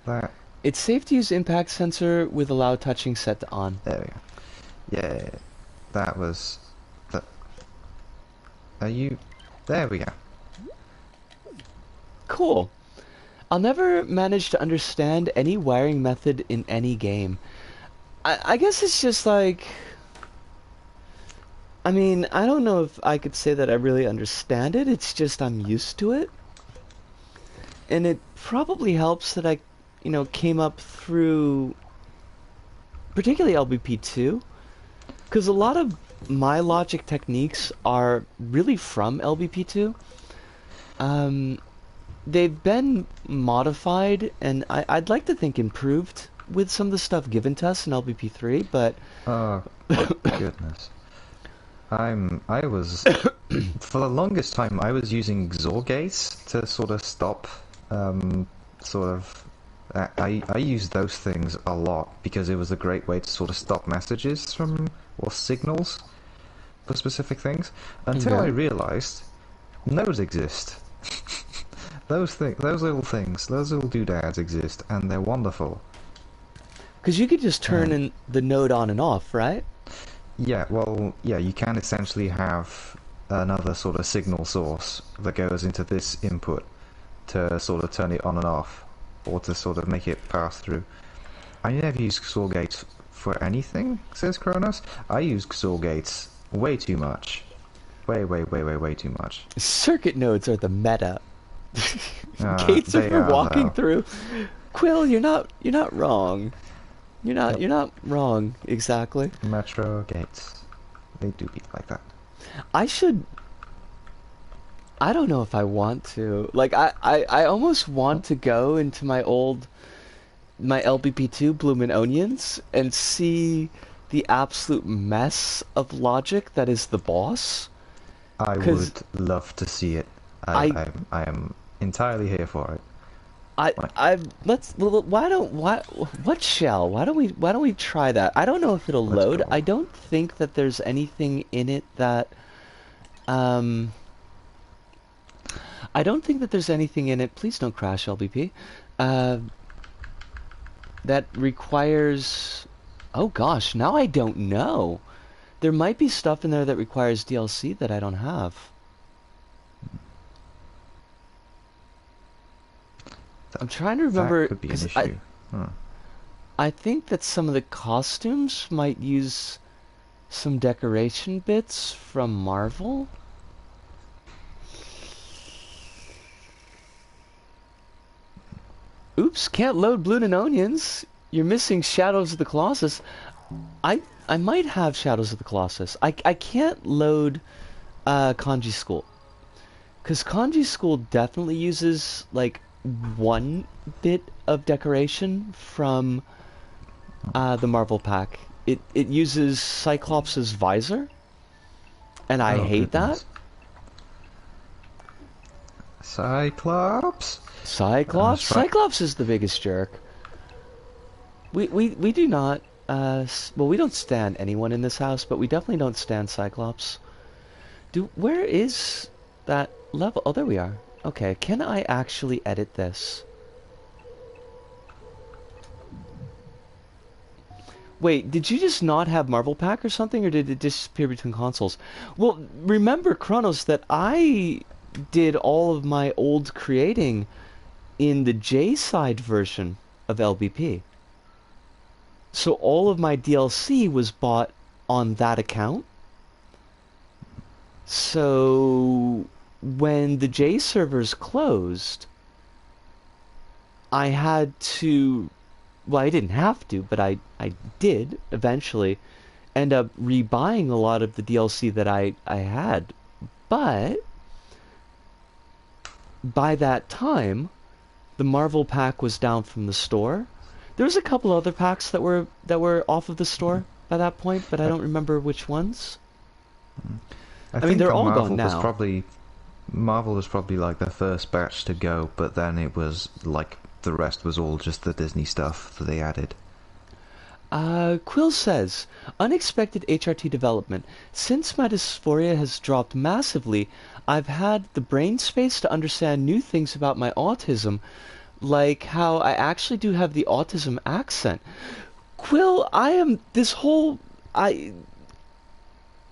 That, It's safe to use impact sensor with allow touching set to on. there we go. Yeah, that was, that, are you, there we go. Cool. I'll never manage to understand any wiring method in any game. I guess it's just like... I mean, I don't know if I could say that I really understand it. It's just I'm used to it. And it probably helps that I came up through particularly LBP2, because a lot of my logic techniques are really from LBP2. Um, they've been modified, and I'd like to think improved with some of the stuff given to us in LBP3, but Oh, goodness. I was, for the longest time, I was using XOR gates to sort of stop, sort of, I used those things a lot because it was a great way to sort of stop messages from, or signals for specific things, until I okay. realized nodes exist. Those little things, those little doodads exist, and they're wonderful. Because you could just turn And in the node on and off, right? yeah, well, yeah, you can essentially have another sort of signal source that goes into this input to sort of turn it on and off, or to sort of make it pass through. I never used XOR gates for anything, says Kronos. I use XOR gates way too much. Way too much. Circuit nodes are the meta. Gates are They for are, walking though. through. Quill, you're not wrong. Yep. You're not wrong exactly. Metro gates. They do be like that. I should. I don't know if I want to. Like I almost want to go into my LBP2 Bloomin' Onions and see the absolute mess of logic that is the boss. I Cause would love to see it. I I am entirely here for it. Like, let's what shell? Why don't we try that? I don't know if it'll let's load. go. I don't think that there's anything in it that um I don't think that there's anything in it. Please don't crash LBP. Uh, that requires. Oh gosh, now I don't know. There might be stuff in there that requires DLC that I don't have. I'm trying to That remember could be an because issue. Huh. I think that some of the costumes might use some decoration bits from Marvel. Oops, can't load Blood and Onions. You're missing Shadows of the Colossus. I might have Shadows of the Colossus. I can't load Kanji School. Because Kanji School definitely uses like one bit of decoration from the Marvel pack. It uses Cyclops' visor. And I Oh, hate goodness. that. Cyclops? Cyclops? That's right. Cyclops is the biggest jerk. We do not, well, we don't stand anyone in this house, but we definitely don't stand Cyclops. Where is that level? Oh, there we are. Okay, can I actually edit this? Wait, did you just not have Marvel Pack or something, or did it disappear between consoles? Well, remember, Kronos, that I did all of my old creating in the J-side version of LBP. So all of my DLC was bought on that account. So when the J servers closed, I had to, well, I didn't have to, but I did eventually end up rebuying a lot of the DLC that I had. But by that time, the Marvel pack was down from the store. There was a couple other packs that were off of the store by that point, but I don't remember which ones. I mean, think they're on all Marvel gone was now. probably Marvel was probably like the first batch to go, but then it was like the rest was all just the Disney stuff that they added. Quill says, unexpected HRT development. Since my dysphoria has dropped massively, I've had the brain space to understand new things about my autism, like how I actually do have the autism accent. Quill, I am this whole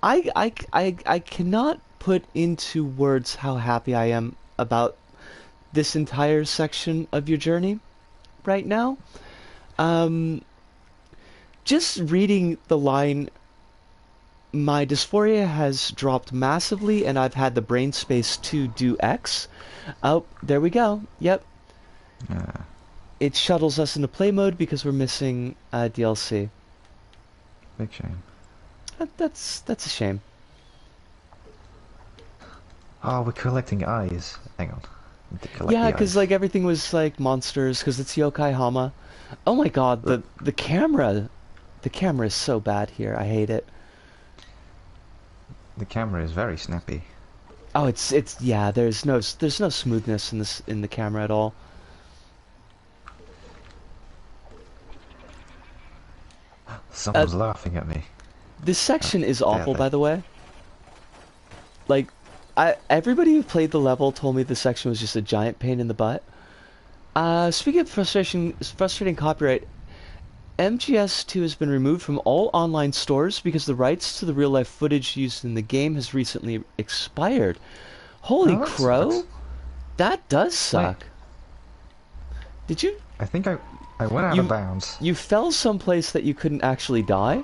I cannot put into words how happy I am about this entire section of your journey right now. Um, just reading the line, my dysphoria has dropped massively and I've had the brain space to do X. Oh, there we go. Yep. Uh, It shuttles us into play mode because we're missing DLC. Big shame. That's a shame. Oh, we're collecting eyes. Hang on. Need to collect Yeah, the because eyes. like everything was like monsters because it's Yokai Hama. Oh my god, the camera, the camera is so bad here. I hate it. The camera is very snappy. Oh, it's yeah. There's no smoothness in the camera at all. Someone's laughing at me. This section is There awful, they. by the way. Like, everybody who played the level told me this section was just a giant pain in the butt. Speaking of frustrating copyright, MGS2 has been removed from all online stores because the rights to the real-life footage used in the game has recently expired. Holy Oh, that crow! sucks. That does suck. Did you? I think I I went out of You bounds. you fell someplace that you couldn't actually die.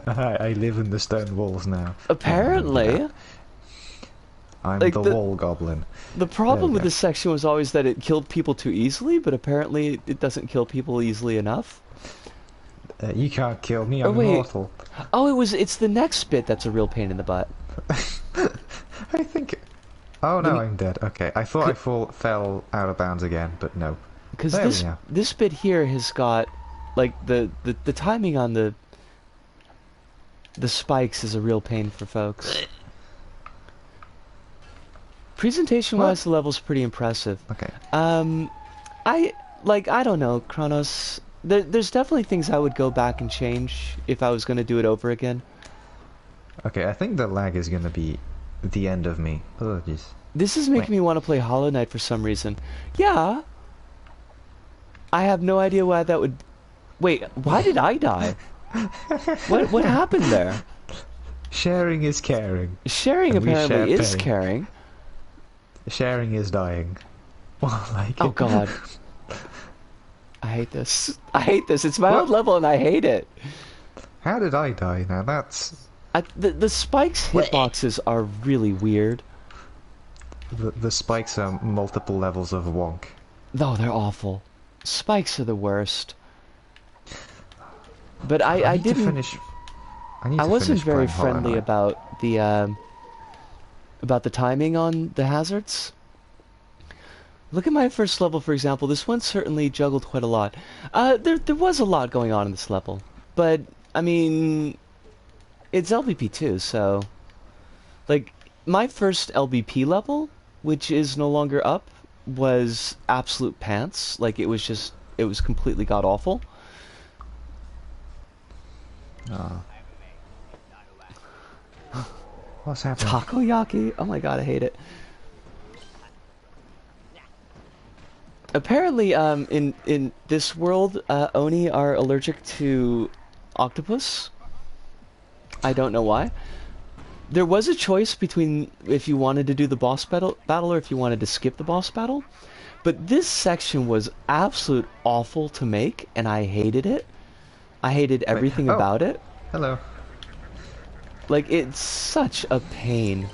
I live in the stone walls now. I remember that. Apparently, I'm like the wall goblin. the There we problem with go. this section was always that it killed people too easily, but apparently it doesn't kill people easily enough. You can't kill me, Oh I'm wait. immortal. Oh, it's the next bit that's a real pain in the butt. I think... Oh Let no, me- I'm dead. Okay, I thought I fell out of bounds again, but no. Because There we go. this bit here has got, like, the timing on the spikes is a real pain for folks. Presentation-wise, the level's pretty impressive. Okay. I don't know, Kronos. There's definitely things I would go back and change if I was going to do it over again. Okay, I think the lag is gonna be the end of me. Oh, jeez. This is making me want to play Hollow Knight for some reason. Yeah. I have no idea why that would... Wait, why did I die? What happened there? Sharing is caring. Sharing And we share apparently is pain. caring. Sharing is dying. Well, like... Oh god. I hate this. I hate this. It's my What? own level and I hate it. How did I die now? That's... The spikes hitboxes are really weird. The spikes are multiple levels of wonk. No, they're awful. Spikes are the worst. But I need to didn't... finish... I wasn't finish very playing Hollow friendly Knight. about the timing on the hazards. Look at my first level, for example. This one certainly juggled quite a lot. There was a lot going on in this level, but I mean, it's LBP too, so like my first LBP level, which is no longer up, was absolute pants. Like it was completely god awful. Oh. What's happening? Takoyaki. Oh my god, I hate it. Apparently, in this world, Oni are allergic to octopus. I don't know why. There was a choice between if you wanted to do the boss battle or if you wanted to skip the boss battle. But this section was absolute awful to make, and I hated it. I hated everything oh. about it. Hello. Like, it's such a pain.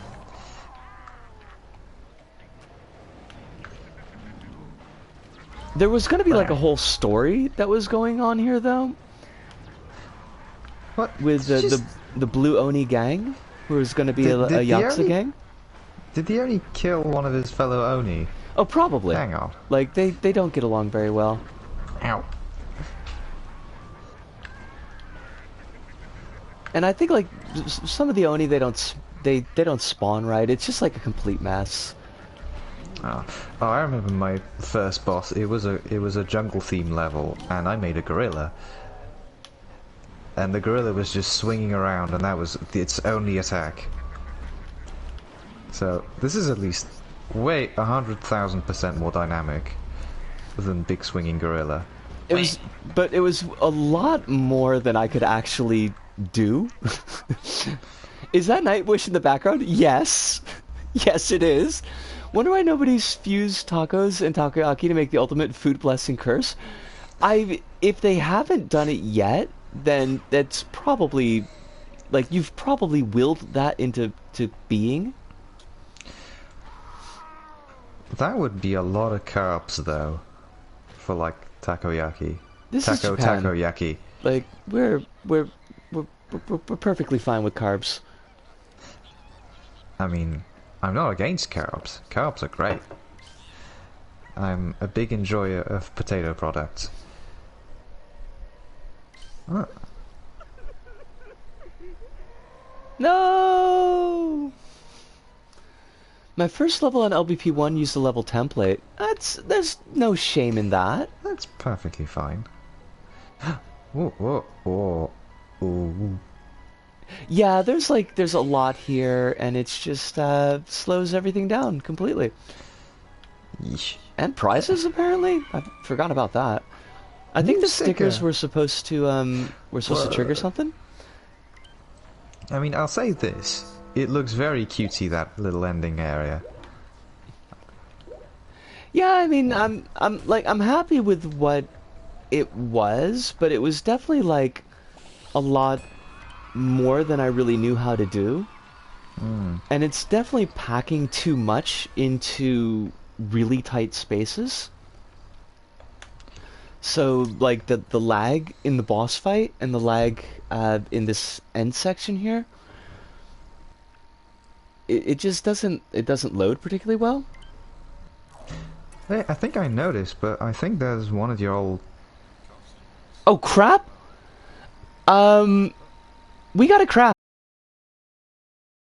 There was going to be like a whole story that was going on here, though. What? With the Blue Oni gang, who was going to be a Yakuza gang. Did he only kill one of his fellow Oni? Oh, probably. Hang on. Like, they don't get along very well. Ow. And I think, like, some of the Oni, they don't spawn right. It's just like a complete mess. Oh, I remember my first boss. It was a jungle theme level, and I made a gorilla. And the gorilla was just swinging around, and that was its only attack. So this is at least 100,000% more dynamic than big swinging gorilla. But it was a lot more than I could actually do. Is that Nightwish in the background? Yes. Yes, it is. Wonder why nobody's fused tacos and takoyaki to make the ultimate food blessing curse. If they haven't done it yet, then that's probably, like, you've probably willed that into being. That would be a lot of carbs, though, for like takoyaki. This is Japan. Takoyaki. Like, we're perfectly fine with carbs. I mean, I'm not against carbs. Carbs are great. I'm a big enjoyer of potato products. Oh. No! My first level on LBP1 used a level template. There's no shame in that. That's perfectly fine. Whoa, whoa, whoa. Ooh. Yeah, there's a lot here, and it's just slows everything down completely. Yeesh. And prizes, apparently. I forgot about that. I think the stickers were supposed to trigger something. I mean, I'll say this. It looks very cutesy, that little ending area. Yeah, I mean, I'm happy with what it was, but it was definitely like a lot more than I really knew how to do. Mm. And it's definitely packing too much into really tight spaces. So like the lag in the boss fight and the lag in this end section here, it just doesn't load particularly well. Hey, I think I noticed, but I think there's one of your old costumes. Oh crap! Um, we got a crap.